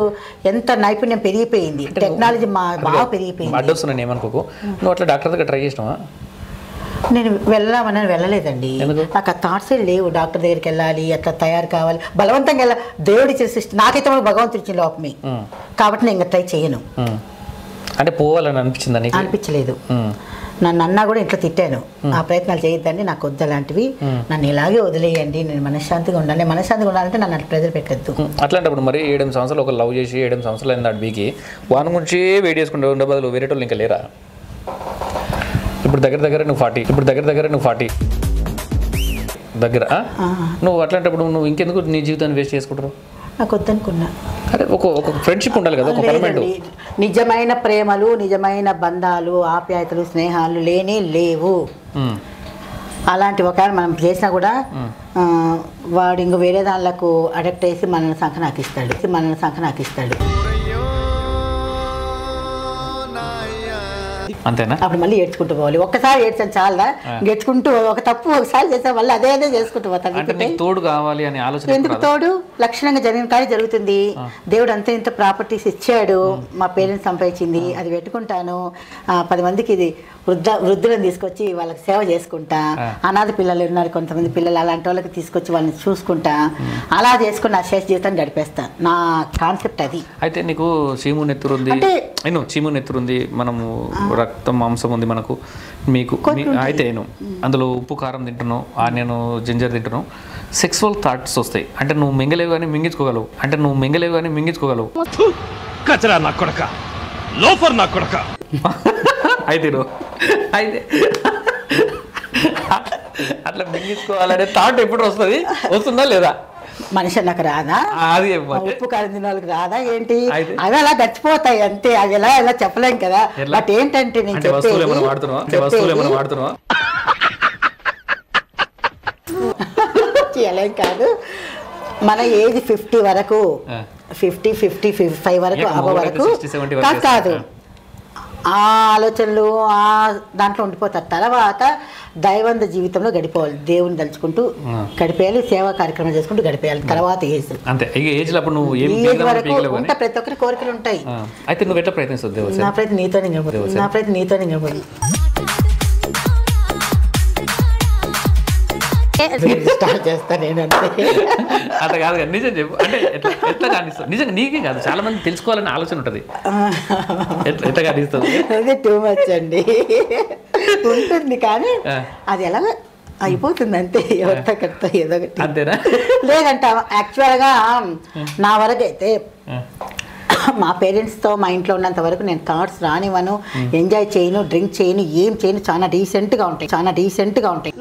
Speaker 3: ఎంత నైపుణ్యం పెరిగిపోయింది, టెక్నాలజీ బాగా పెరిగిపోయింది.
Speaker 1: అడ్డొస్తున్నాను ఏమనుకోకు, నువ్వు అట్లా డాక్టర్ దగ్గర ట్రై చేసినావా?
Speaker 3: నేను వెళ్ళలేదండి, నాకు ఆ థాట్సే లేవు. డాక్టర్ దగ్గరికి వెళ్ళాలి, అట్లా తయారు కావాలి, బలవంతంగా వెళ్ళాలి. దేవుడు ఇచ్చిన సృష్టి, నాకైతే భగవంతుడు ఇచ్చిన లోపమే కాబట్టి నేను ఇంకా ట్రై చేయను.
Speaker 1: అంటే పోవాలని
Speaker 3: అనిపించలేదు. నన్ను అన్నా కూడా ఇంట్లో తిట్టాను, ఆ ప్రయత్నాలు చేయొద్దండి, నాకు వద్దు అలాంటివి, నన్ను ఇలాగే వదిలేయండి, నేను మనశ్శాంతిగా ఉండాలంటే నన్ను అట్లా ప్రెజర్ పెట్టద్దు.
Speaker 1: అట్లాంటప్పుడు మరి 7 సంవత్సరాలు ఒక లవ్ చేసి 7 సంవత్సరాలు అయింది అడిగికి వాని గురించి వెయిట్ చేసుకుంటే ఉండే బదులు వేరే వాళ్ళు ఇంకా లేరా? ఇప్పుడు దగ్గర నువ్వు 40 దగ్గర నువ్వు అట్లాంటప్పుడు నువ్వు ఇంకెందుకు నీ జీవితాన్ని వేస్ట్ చేసుకుంటారు?
Speaker 3: నాకు వద్దనుకున్నా.
Speaker 1: అరే ఒక ఫ్రెండ్షిప్ ఉండాలి కదా, ఒక పర్మనెంట్.
Speaker 3: నిజమైన ప్రేమలు, నిజమైన బంధాలు, ఆప్యాయతలు, స్నేహాలు లేవు. అలాంటి ఒకవేళ మనం చేసినా కూడా వాడు ఇంకో వేరే దానిలకు అడక్ట్ చేసి మనల్ని సంఖనాకిస్తాడు.
Speaker 1: అంతేనా?
Speaker 3: అప్పుడు మళ్ళీ ఏడ్చుకుంటూ పోవాలి. ఒక్కసారి ఏడ్చాను చాలా, ఏడ్చుకుంటూ ఒక తప్పు ఒకసారి చేస్తాను, మళ్ళీ అదే చేసుకుంటూ పోతాను.
Speaker 1: తోడు కావాలి అని ఆలోచన
Speaker 3: ఎందుకు? తోడు లక్షణంగా జరిగిన కానీ జరుగుతుంది. దేవుడు అంత ఇంత ప్రాపర్టీస్ ఇచ్చాడు, మా పేరెంట్స్ సంపాదించింది, అది పెట్టుకుంటాను. 10 మందికి ఇది వృద్ధులను తీసుకొచ్చి వాళ్ళకి సేవ చేసుకుంటా. అనాథ పిల్లలు ఉన్నారు కొంతమంది పిల్లలు, అలాంటి వాళ్ళకి తీసుకొచ్చి వాళ్ళని చూసుకుంటా. అలా చేసుకుని నా శేష జీవితాన్ని గడిపేస్తా. నా కాన్సెప్ట్ అది.
Speaker 1: అయితే నీకు చీము నెత్తురుంది, మనము రక్తం మాంసం ఉంది మనకు, మీకు అయితే అందులో ఉప్పు కారం తింటున్నావు, ఆనియన్ జింజర్ తింటున్నావు, సెక్సువల్ థాట్స్ వస్తాయి. అంటే నువ్వు మింగలేవు కానీ మింగించుకోగలవు.
Speaker 4: కచరా నా కొడక, లోఫర్ నా కొడక.
Speaker 1: అయితే అట్లా మింగించుకోవాలనే థాట్ ఎప్పుడు వస్తుందా లేదా?
Speaker 3: మనిషి నాకు రాదా?
Speaker 1: అది
Speaker 3: ఉప్పు కారం తిన వాళ్ళకి రాదా ఏంటి? అవి అలా గడిచిపోతాయి అంతే, అది ఎలా చెప్పలేం కదా. బట్ ఏంటంటే నేను చెప్పేది కాదు, మన ఏజ్ 50 వరకు 50, 55 వరకు అవ్వ వరకు కాదు, ఆ ఆలోచనలు ఆ దాంట్లో ఉండిపోతారు. తర్వాత దైవంద జీవితంలో గడిపోవాలి, దేవుని తలుచుకుంటూ గడిపేయాలి, సేవా కార్యక్రమాలు చేసుకుంటూ గడిపేయాలి. తర్వాత ఏజ్
Speaker 1: అంతే. ఏజ్ అప్పుడు నువ్వు
Speaker 3: ఏజ్ వరకు ఉంటా, ప్రతి ఒక్కరి కోరికలు ఉంటాయి.
Speaker 1: అయితే నువ్వు ఎట్లా ప్రయత్నిస్తావు?
Speaker 3: నా ప్రయత్నం నీతోనే నిలబడి, నా ప్రయత్నం నీతోనే నిలబడి స్టార్ట్ చేస్తా నేను. అంతే
Speaker 1: అట్లా కాదు కదా, నిజం చెప్పు. అంటే ఎట్లా కానిస్తావు? నిజంగా నీకే కాదు, చాలా మంది తెలుసుకోవాలని ఆలోచన ఉంటుంది. ఎట్లా కానిస్తావు?
Speaker 3: అది టూ మచ్ అండి, ఉంటుంది కానీ అది ఎలా అయిపోతుంది అంతే, ఎవరితో కడతా ఏదో ఒకటి.
Speaker 1: అంతేనా?
Speaker 3: లేదంట యాక్చువల్గా నా వరకు అయితే మా పేరెంట్స్తో మా ఇంట్లో ఉన్నంత వరకు నేను థాట్స్ రానివ్వను, ఎంజాయ్ చేయను, డ్రింక్ చేయను, ఏం చేయను. చాలా డీసెంట్గా ఉంటాయి, చాలా డీసెంట్గా ఉంటాయి.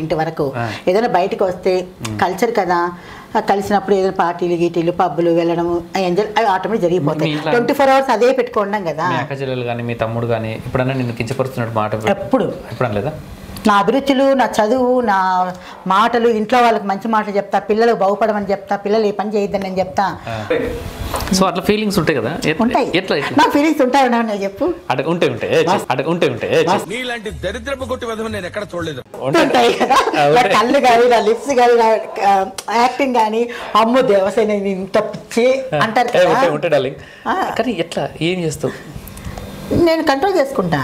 Speaker 3: ఇంటి వరకు ఏదైనా బయటకు వస్తే కల్చర్ కదా, కలిసినప్పుడు ఏదైనా పార్టీలు గీటీలు పబ్బులు వెళ్ళడం ఎంజాయ్ అవి ఆటోమేటిక్ జరిగిపోతాయి. 24 hours అదే పెట్టుకోండం కదా.
Speaker 1: మీ అక్క చెల్లెలు కానీ మీ తమ్ముడు కానీ ఎప్పుడన్నా నిన్ను కించపరుస్తున్నట్టు మాట ఎప్పుడన్నా లేదా?
Speaker 3: నా అభిరుచులు, నా చదువు, నా మాటలు, ఇంట్లో వాళ్ళకి మంచి మాటలు చెప్తా, పిల్లలు బాగుపడమని చెప్తా, పిల్లలు ఏ పని చేయొద్దని నేను చెప్తా.
Speaker 1: సో అట్లా ఫీలింగ్స్ ఉంటాయి కదా,
Speaker 3: ఉంటాయి. నా ఫీలింగ్స్ ఉంటాయన్నా నేను చెప్పు.
Speaker 5: నీలాంటి దరిద్రపు కొట్టి విధం నేను ఎక్కడ చూడలేదు.
Speaker 3: ఉంటాయి కదా, నా కళ్ళు కానీ, నా లిప్స్ కానీ, నా యాక్టింగ్ కానీ, అమ్మో దేవసేన ఇంత పిచ్చి అంటారు కదా.
Speaker 1: కానీ ఎట్లా ఏం చేస్తావు?
Speaker 3: నేను కంట్రోల్ చేసుకుంటా.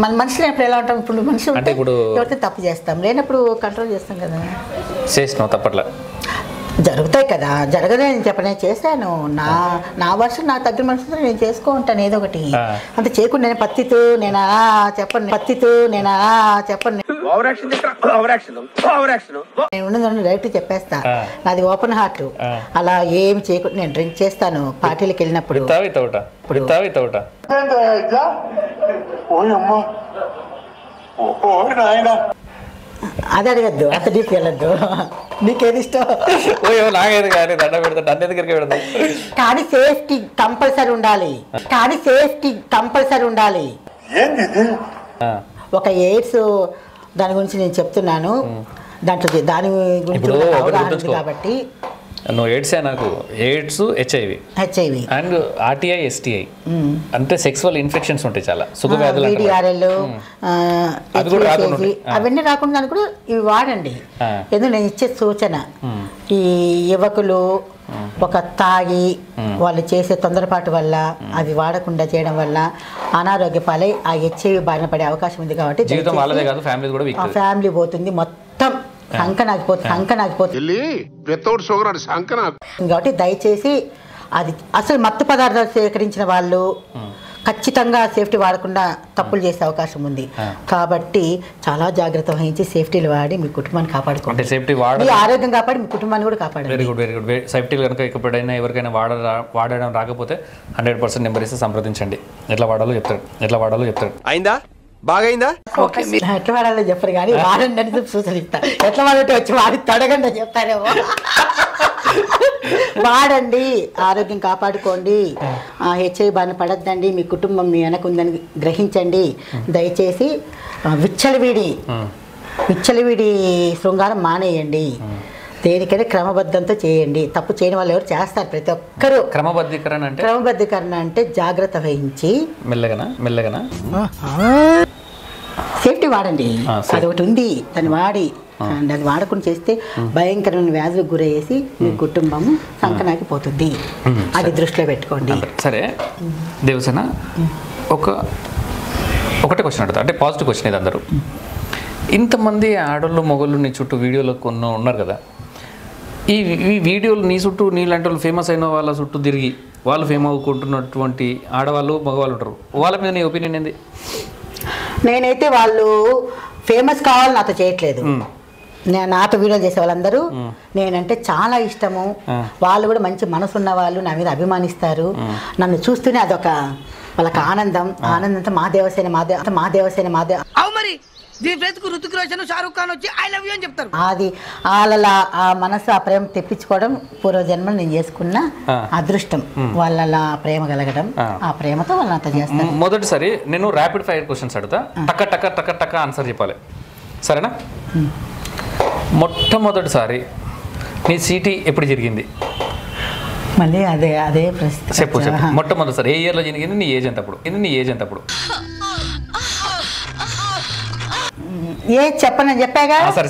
Speaker 3: మన మనుషులు ఎప్పుడు ఎలా ఉంటాం? ఇప్పుడు మనుషులు అంటే ఎవరితో తప్పు చేస్తాం, లేనప్పుడు కంట్రోల్ చేస్తాం కదా.
Speaker 1: చేసినావు తప్పట్లా
Speaker 3: జరుగుతాయి కదా, జరగదే నేను చెప్పను, నేను చేశాను. నా వర్షం నా తగ్గిన మనుషులతో నేను చేసుకుంటాను ఏదో ఒకటి. అంత చేయకుండా నేను పత్తితూ నేను చెప్పను, నేను ఉన్నదాన్ని డైరెక్ట్ చెప్పేస్తా. నాది ఓపెన్ హార్ట్. అలా ఏమి చేయకుండా నేను డ్రింక్ చేస్తాను పార్టీలకు వెళ్ళినప్పుడు. అది అడగద్దు, అంత డీప్ వెళ్ళద్దు. నీకేది ఇష్టం? కానీ సేఫ్టీ కంపల్సరీ ఉండాలి. ఒక ఎయిడ్స్ దాని గురించి నేను చెప్తున్నాను, దాని గురించి అవగాహన కాబట్టి.
Speaker 1: నువ్వు ఎయిడ్సే, నాకు AIDS HIV and RTI STI అంటే సెక్సువల్ ఇన్ఫెక్షన్స్ ఉంటాయి చాలా, సుఖవ్యాధులు,
Speaker 3: అవన్నీ రాకుండా కూడా ఇవి వాడండి. ఎందుకు నేను ఇచ్చే సూచన, ఈ యువకులు ఒక తాగి వాళ్ళు చేసే తొందరపాటు వల్ల అవి వాడకుండా చేయడం వల్ల అనారోగ్య పాలై ఆ హెచ్ఐవి బారిన పడే అవకాశం ఉంది. కాబట్టి ఫ్యామిలీ పోతుంది మొత్తం, సంకనాగిపోతుంది. కాబట్టి దయచేసి అది అసలు మత్తు పదార్థాలు సేకరించిన వాళ్ళు ఖచ్చితంగా సేఫ్టీ వాడకుండా తప్పులు చేసే అవకాశం ఉంది. కాబట్టి చాలా జాగ్రత్త వహించి సేఫ్టీలు వాడి మీ కుటుంబాన్ని కాపాడుకోండి. మీ ఆరోగ్యం కాపాడి మీ కుటుంబాన్ని కూడా కాపాడండి.
Speaker 1: Very good. సేఫ్టీలు కనుక ఎప్పుడైనా ఎవరికైనా వాడడం రాకపోతే 100% నెంబర్ ఇస్తే సంప్రదించండి. ఎట్లా వాడాలో చెప్తాడు.
Speaker 5: అయిందా? బాగైందా?
Speaker 3: ఎట్లా వాడాలో చెప్పరు కానీ వాడండి అని సూచనిస్తా. ఎట్లా వాడంటే వచ్చి వాడి తడగండి అని చెప్తారేమో. వాడండి, ఆరోగ్యం కాపాడుకోండి, హెచ్ఐవి బారిన పడద్దండి, మీ కుటుంబం మీ వెనక ఉందని గ్రహించండి. దయచేసి విచ్చలవిడి శృంగారం మానేయండి. దేనికైనా క్రమబద్ధంతో చేయండి. తప్పు చేయని వాళ్ళు ఎవరు చేస్తారు, ప్రతి ఒక్కరు. క్రమబద్ధీకరణ అంటే జాగ్రత్త వహించి మెల్లగనా సేఫ్టీ వాడండి. అదొకటి ఉంది, దాన్ని వాడి అది వాడకుండా చేస్తే భయంకరమైన వ్యాధులకు గురయ్యేసి మీ కుటుంబం సంకనాకిపోతుంది. అది దృష్టిలో పెట్టుకోండి.
Speaker 1: సరే దేవసేన, ఒకటే క్వశ్చన్ అడుగుతా, అంటే పాజిటివ్ క్వశ్చన్ ఇది. అందరూ ఇంతమంది ఆడోళ్ళు మొగోళ్ళు నీ చుట్టూ వీడియోలో కొన్ని ఉన్నారు కదా, ఈ వీడియోలు నీ చుట్టూ నీలాంటి వాళ్ళు ఫేమస్ అయిన వాళ్ళ చుట్టూ తిరిగి వాళ్ళు ఫేమస్ అవ్వుకుంటున్నటువంటి ఆడవాళ్ళు మగవాళ్ళు ఉంటారు, వాళ్ళ మీద నీ ఒపీనియన్ ఏంది?
Speaker 3: నేనైతే వాళ్ళు ఫేమస్ కావాలి నాతో చేయట్లేదు. నాతో వీడియోలు చేసే వాళ్ళందరూ నేనంటే చాలా ఇష్టము. వాళ్ళు కూడా మంచి మనసున్న వాళ్ళు, నా మీద అభిమానిస్తారు. నన్ను చూస్తూనే అదొక వాళ్ళకి ఆనందంతో మా దేవసేన అది వాళ్ళ ఆ మనసు ఆ ప్రేమ తెప్పించుకోవడం పూర్వజన్మలు నేను చేసుకున్న అదృష్టం. వాళ్ళ ప్రేమ కలగడం, ఆ ప్రేమతో వాళ్ళు అంత చేస్తారు.
Speaker 1: మొదటిసారి నేను ర్యాపిడ్ ఫైర్ క్వశ్చన్స్ అడుగుతా, టక్క ఆన్సర్ చెప్పాలి, సరేనా? మొట్టమొదటిసారి నీ సిటీ ఎప్పుడు జరిగింది?
Speaker 3: మళ్ళీ అదే పరిస్థితి.
Speaker 1: చెప్పు మొట్టమొదటిసారి ఏ ఇయర్లో జరిగింది? నీ ఏజ్ ఎంత అప్పుడు?
Speaker 3: చెప్పనని చెప్పాగా.
Speaker 1: సరే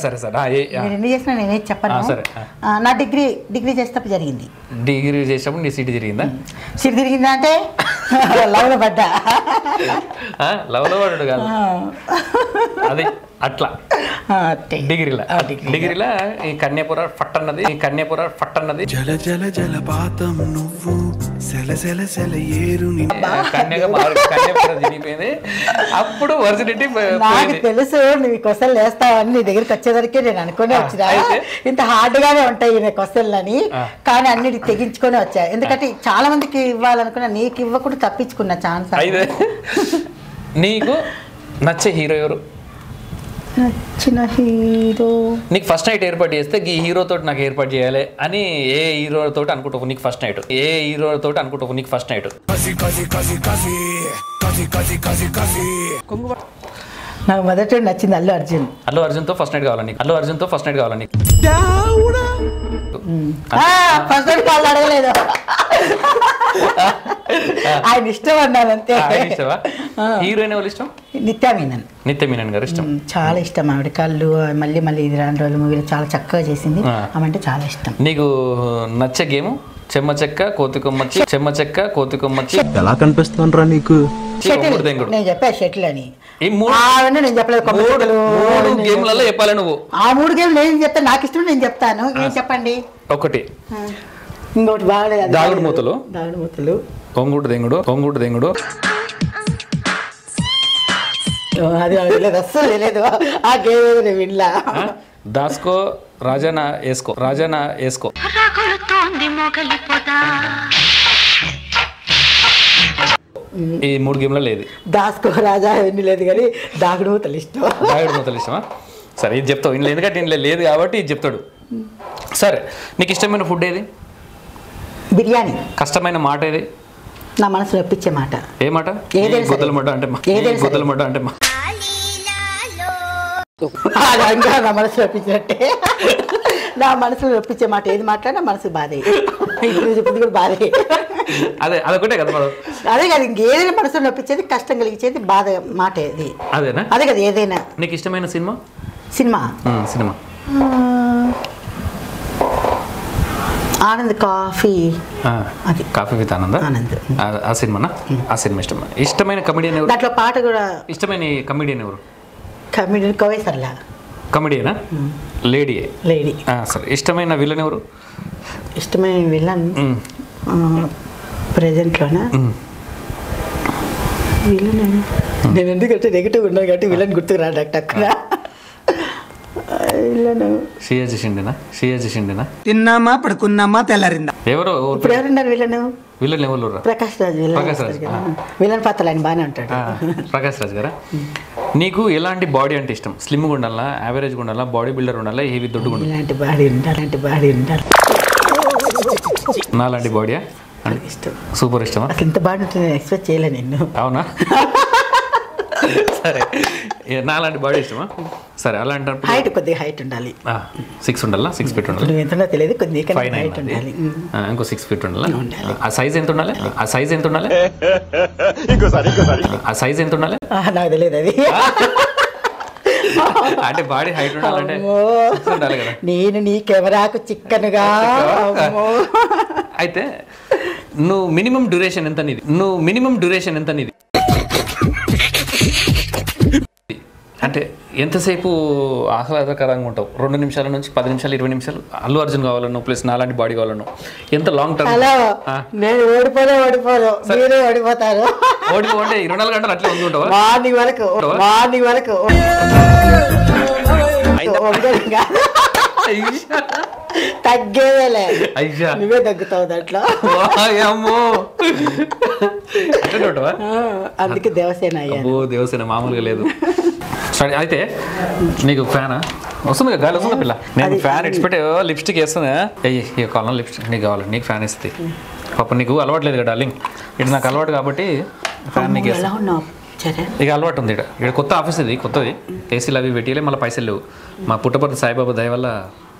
Speaker 3: మీరు ఎన్ని చేసినా నేనే చెప్పను. నా డిగ్రీ చేసేటప్పుడు జరిగింది.
Speaker 1: డిగ్రీ చేసేటప్పుడు నీ సీట్ జరిగిందా?
Speaker 3: సీట్ తిరిగిందా అంటే లవ్లో పడ్డా.
Speaker 1: లవ్లో పడ్డాడు కాదు, అది అట్లా డిగ్రీలా ఈ కన్యాపుర ఫట్టన్నది
Speaker 7: జల జల జలపాతం నువ్వు సెల సెల సెల ఏరుని
Speaker 1: కన్యాపుర తిరిగిపోయింది. అప్పుడు వర్సిటీ
Speaker 3: నాకు తెలుసు నువ్వు క్వశ్చన్లు వేస్తావని, నీ దగ్గరికి వచ్చేసరికి నేను అనుకునే వచ్చినా ఇంత హార్డ్ గానే ఉంటాయి ఈ క్వశ్చన్లు అని, కానీ అన్నిటి తెగించుకొని వచ్చా. ఎందుకంటే చాలా మందికి ఇవ్వాలనుకున్నా, నీకు ఇవ్వకుండా తప్పించుకున్నా ఛాన్స్.
Speaker 1: నీకు నచ్చే హీరో ఎవరు?
Speaker 3: నచ్చిన హీరో
Speaker 1: నీకు ఫస్ట్ నైట్ ఏర్పాటు చేస్తే ఈ హీరోతో నాకు ఏర్పాటు చేయాలి అని ఏ హీరోతో అనుకుంటావు నీకు ఫస్ట్ నైట్?
Speaker 3: నాకు మొదట నచ్చింది అల్లు అర్జున్తో
Speaker 1: ఫస్ట్ నైట్ కావాలని.
Speaker 3: ఫస్ట్ నైట్ వాళ్ళు అడగలేదు, ఆయన ఇష్టం అన్నాను అంతే.
Speaker 1: హీరోయిన్ ఎవరు ఇష్టం? నిత్య మీనన్ గారు ఇష్టం.
Speaker 3: చాలా ఇష్టం ఆవిడ కళ్ళు. మళ్ళీ ఇది 2 రోజుల మూవీలో చాలా చక్కగా చేసింది, ఆమె చాలా ఇష్టం.
Speaker 1: నీకు నచ్చే గేమ్? చెమ్మ చెక్క కోతికొమ్మచ్చి
Speaker 7: ఎలా కనిపిస్తుండ్రా నీకు?
Speaker 3: నేను చెప్పా షటిల్ అని.
Speaker 1: ఈ నేను చెప్పలేదు. 3 గేమ్లలో చెప్పాలి నువ్వు.
Speaker 3: ఆ 3 గేమ్లు నేను చెప్తాను, నాకు ఇష్టం నేను చెప్తాను. ఏం చెప్పండి?
Speaker 1: ఒకటి
Speaker 3: ఇంకోటి బాగలేదు,
Speaker 1: దాగుడు మూతలు, కొంగుడు దెంగుడు.
Speaker 3: అది అస్సలు తెలియదు ఆ గేమ్, నేను వినలా.
Speaker 1: దాసుకో రాజానా వేసుకో. ఈ 3 గేమ్లో లేదు.
Speaker 3: దాసుకో రాజా ఎన్ని లేదు, కానీ దాగుడు మూతలు
Speaker 1: ఇష్టమా? సరే ఇది చెప్తావు ఇంట్లో, ఎందుకంటే ఇంట్లో లేదు కాబట్టి ఇది చెప్తాడు. సరే నీకు ఇష్టమైన ఫుడ్ ఏది?
Speaker 3: బిర్యానీ.
Speaker 1: కష్టమైన మాట ఏది?
Speaker 3: నా మనసులో ఒప్పించే మాట.
Speaker 1: ఏ మాట? గొద్దల మాట అంటే
Speaker 3: నా మనసులో ఒప్పించినట్టే. నా మనసులో ఒప్పించే మాట ఏది మాట్లాడినా మనసు బాధే. ఇప్పుడు చెప్పింది కూడా బాధే.
Speaker 1: అదొకటే కదా.
Speaker 3: అదే కదా, ఇంకేదైనా మనసులో నొప్పించేది, కష్టం కలిగించేది బాధ మాట ఏది. అదే కదా ఏదైనా.
Speaker 1: నీకు ఇష్టమైన cinema?
Speaker 3: Anand coffee
Speaker 1: with Anand. ఆ సినిమా ఇష్టమైన కమెడియన్ ఎవరు?
Speaker 3: దాంట్లో పాట కూడా.
Speaker 1: ఇష్టమైన కమెడియన్ ఎవరు?
Speaker 3: కవేసర్లా.
Speaker 1: కమెడియనా? లేడీ. సరే ఇష్టమైన విలన్ ఎవరు?
Speaker 3: ఇష్టమైన విలన్ ప్రెజెంట్లోనా? విలన్ నేను ఎందుకంటే నెగిటివ్ ఉన్నాను కాబట్టి విలన్ గుర్తుకు రాడు అక్కడ.
Speaker 1: షియాజీ షిండేనా?
Speaker 5: తిన్నామా పడుకున్నామా తెల్లారిందా?
Speaker 1: ఎవరు
Speaker 3: ఎవరున్నారు విలన్
Speaker 1: ఎవరు?
Speaker 3: ప్రకాష్ రాజ్. విలన్ పాత్రలు ఆయన బాగానే ఉంటాడు.
Speaker 1: ప్రకాష్ రాజ్ గారా? నీకు ఎలాంటి బాడీ అంటే ఇష్టం? స్లిమ్గా ఉండాలా, యావరేజ్గా ఉండాలా, బాడీ బిల్డర్ ఉండాలా, హెవీ దొడ్డుగా ఉండాలి?
Speaker 3: ఇలాంటి బాడీ ఉండాలి.
Speaker 1: నాలాంటి బాడీయా?
Speaker 3: ఇష్టం.
Speaker 1: సూపర్ ఇష్టమా?
Speaker 3: అసలు ఇంత బాడీ ఉంటుంది నేను ఎక్స్పెక్ట్ చేయలే నిన్ను.
Speaker 1: అవునా? సరే నాలాంటి బాడీ ఇష్టమా? సరే అలాంటప్పుడు
Speaker 3: హైట్ కొద్దిగా హైట్ ఉండాలి.
Speaker 1: 6 ఉండాలా? 6 ఫీట్ ఉండాలి.
Speaker 3: ఎంతుందో తెలియదు, కొద్దిగా హైట్ ఉండాలి.
Speaker 1: ఇంకో 6 ఫీట్ ఉండాలి. ఆ సైజ్ ఎంత ఉండాలి?
Speaker 3: నాకు తెలియదు అది.
Speaker 1: అంటే బాడీ హైట్ ఉండాలంటే ఉండాలి కదా.
Speaker 3: నేను నీ కెమెరాకు చిక్కనుగా.
Speaker 1: అయితే నువ్వు మినిమం డ్యూరేషన్ ఎంత నీది? అంటే ఎంతసేపు ఆహ్లాదకరంగా ఉంటావు? 2 నిమిషాల నుంచి 10 నిమిషాలు, 20 నిమిషాలు అల్లు అర్జున్ కావాలను ప్లస్ నాలాంటి బాడీ కావాలను, ఎంత లాంగ్ టర్మ్?
Speaker 3: నేను ఓడిపోతారు, ఓడిపోతారు.
Speaker 1: ఓడిపోతే 24 గంటలు అట్లే ఉంటుంటావా?
Speaker 3: మార్నింగ్ వరకు తగ్గేదేలే. నువ్వే తగ్గుతావు దాంట్లో. అందుకే దేవసేన అయ్యాను.
Speaker 1: దేవసేన మామూలుగా లేదు. సరే అయితే నీకు ఫ్యానా వస్తుంది కదా, గాలి వస్తుంది పిల్ల. నేను ఫ్యాన్ ఇచ్చిపెట్టి లిప్స్టిక్ వేస్తున్నా, ఈ కాలం లిప్స్టిక్ నీకు కావాలి, నీకు ఫ్యాన్ ఇస్తుంది. పాప నీకు అలవాట్లేదు కదా డార్లింగ్, ఇటు నాకు అలవాటు కాబట్టి ఫ్యాన్ నీకు వేస్తాను. ఇక అలవాటు ఉంది. ఇక్కడ కొత్త ఆఫీస్ ఇది, కొత్తది. ఏసీలు అవి పెట్టిలే, మళ్ళీ పైసలు లేవు. మా పుట్టపర్తి సాయిబాబా దయ వల్ల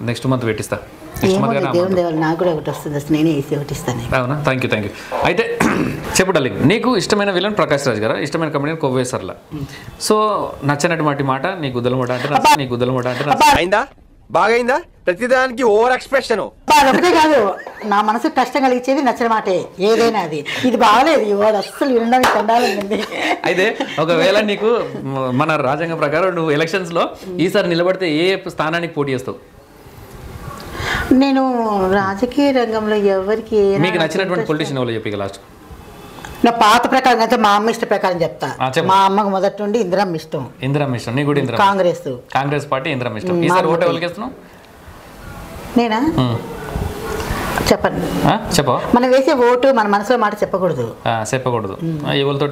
Speaker 1: నెక్స్ట్ మంత్ పెట్టిస్తా.
Speaker 3: దేవుని దేవాలి నాకు కూడా ఒకటి వస్తుంది, నేనే వేసి ఒకటి ఇస్తాను.
Speaker 1: అవునా, థ్యాంక్ యూ. అయితే చెప్పు డార్లింగ్, నీకు ఇష్టమైన విలన్ ప్రకాష్ రాజ్ గారు, ఇష్టమైన కమెడియన్ కొవ్వేసర్ల. సో నచ్చినటువంటి మాట నీ గుద్దలమాట అంటే
Speaker 5: అయిందా, బాగైందా? ప్రతిదానికి ఓవర్ ఎక్స్ప్రెషన్.
Speaker 3: ఒకటే కాదు, నా మనసు కష్టం కలిగించేది నచ్చిన మాటే ఏదైనా. అది ఇది బాగాలేదు, ఇవాడు అస్సలు వినడానికి కండాలండి.
Speaker 1: అయితే ఒకవేళ నీకు మన రాజ్యాంగం ప్రకారం నువ్వు ఎలక్షన్స్ లో ఈసారి నిలబడితే ఏ స్థానానికి పోటీ చేస్తావు?
Speaker 3: నేను రాజకీయ రంగంలో ఎవరికి
Speaker 1: మీకు నచ్చినటువంటి పొలిటీషియన్ ఎవరు చెప్పి లాస్ట్?
Speaker 3: నా పాత ప్రకారం అయితే మా అమ్మ ఇష్ట ప్రకారం చెప్తా. మా అమ్మకు మొదటి నుండి ఇందిరమ్మ ఇష్టం.
Speaker 1: నీ కూడా కాంగ్రెస్ పార్టీ ఇందిరమ్మ ఇష్టం. ఈసారి ఓటు ఎవరికి వేస్తున్నావు?
Speaker 3: నేనా? చెప్పండి. మనం వేసే ఓటు మన మనసులో మాట చెప్పకూడదు.
Speaker 1: ఎవరితో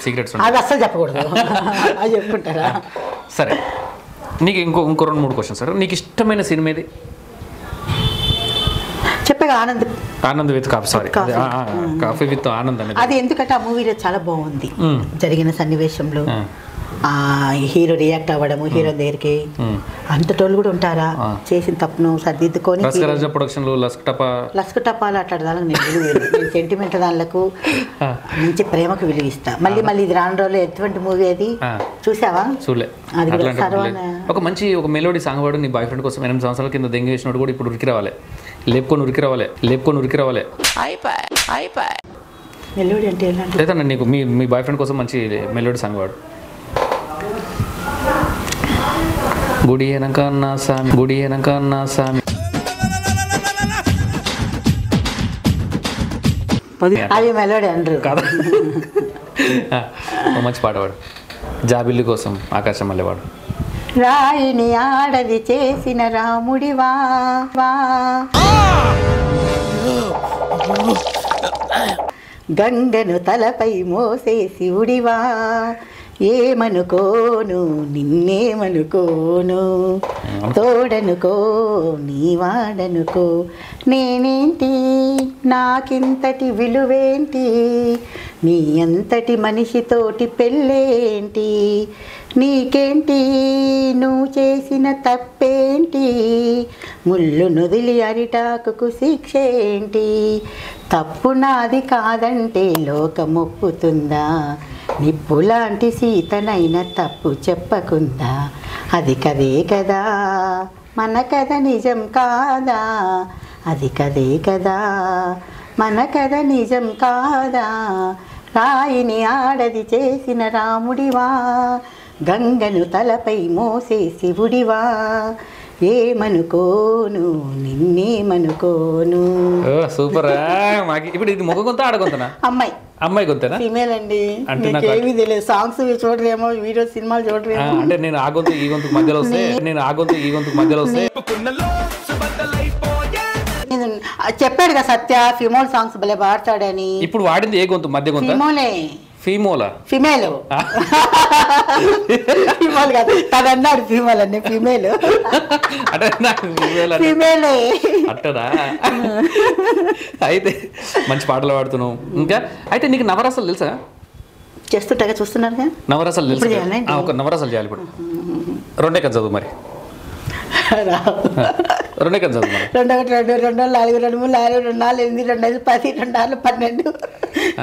Speaker 1: సీక్రెట్స్
Speaker 3: అది అస్సలు చెప్పకూడదు. అది చెప్పుకుంటారా?
Speaker 1: సరే, నీకు ఇంకో 2-3 క్వశ్చన్స్. నీకు ఇష్టమైన సినిమా ఏది?
Speaker 3: చెప్పగా
Speaker 1: Anand with coffee. Sorry, coffee with Anand అనేది.
Speaker 3: అది ఎందుకంటే ఆ మూవీలో చాలా బాగుంది. జరిగిన సన్నివేశంలో హీరో రియాక్ట్ అవ్వడము, హీరో దగ్గరికి అంతటోళ్ళు కూడా ఉంటారా, చేసిన తప్పును సర్దిద్దుకొని లస్క్ టపాలు అట్లాంటి నేను సెంటిమెంట్ దానిలకు మంచి ప్రేమకు విలువిస్తా. మళ్ళీ ఇది రాను రోజులు ఎటువంటి మూవీ అది చూసావా? అది
Speaker 1: ఒక మంచి ఒక మెలోడీ సాంగ్ వాడు నీ బాయ్ ఫ్రెండ్ కోసం 8 సంవత్సరాల కింద దెంగి వేసినట్టు కూడా ఇప్పుడు ఉరికి రావాలి, లేపుకొని ఉరికి రావాలి.
Speaker 3: మెలోడీ అంటే
Speaker 1: లేదన్నా నీకు మీ బాయ్ ఫ్రెండ్ కోసం మంచి మెలోడీ సాంగ్ వాడు. గుడి వెనక అన్నా సామి
Speaker 3: అది మెలోడీ అంటారు
Speaker 1: కాదా? మంచి పాట వాడు. జాబిల్లి కోసం ఆకాశం మల్లెవాడు.
Speaker 3: రాయిని ఆడది చేసిన రాముడివా, గంగను తలపై మోసే శివుడివా, ఏమనుకోను నిన్నేమనుకోను, తోడనుకో నీవాడనుకో, నేనేంటి నాకింతటి విలువేంటి, నీ అంతటి మనిషితోటి పెళ్ళేంటి, నీకేంటి నువ్వు చేసిన తప్పేంటి, ముళ్ళు నొదిలి అరిటాకుకు శిక్షేంటి, తప్పు నాది కాదంటే లోకమొప్పుతుందా, నిప్పులాంటి సీతనైనా తప్పు చెప్పకుందా, అది కదే కదా మన కథ నిజం కాదా, అది కదే కదా మన కథ నిజం కాదా, రాయిని ఆడది చేసిన రాముడివా, గంగను తలపై మోసే శివుడివా, ఏమనుకోను నిన్నేమనుకోను.
Speaker 1: సూపర్. ఇప్పుడు ఇది మొగ గొంత ఆడగొంతనా? అమ్మాయి గొంతేనా?
Speaker 3: ఫీమేల్ అండి. ఏమీ తెలియదు. సాంగ్స్ చూడరేమో, వీడియో సినిమాలు చూడరేమో.
Speaker 1: అంటే నేను ఆ గొంతు ఈ గొంతుకు మధ్యలో వస్తే
Speaker 3: చెప్పాడు కదా సత్య ఫిమోల్ సాంగ్స్ భలే పాడతాడని.
Speaker 1: ఇప్పుడు వాడింది ఏ గొంతు? మధ్య గొంతు. ఫీమేల్
Speaker 3: కాదు తనన్నాడు ఫీమేల్ అండి. ఫీమేల్
Speaker 1: అట్టడా? అయితే మంచి పాటలు పాడుతున్నావు. ఇంకా అయితే నీకు నవరసాలు తెలుసా?
Speaker 3: చేస్తుంటా చూస్తున్నారుగా.
Speaker 1: నవరసాలు తెలుసు. ఒక నవరసాలు చేయాలి ఇప్పుడు. 2 కథ చదువు మరి. 2 కథ చదువు మరి.
Speaker 3: 2 1 2 2 4 2 3 4 2 4 8 2 5 10 2 6 12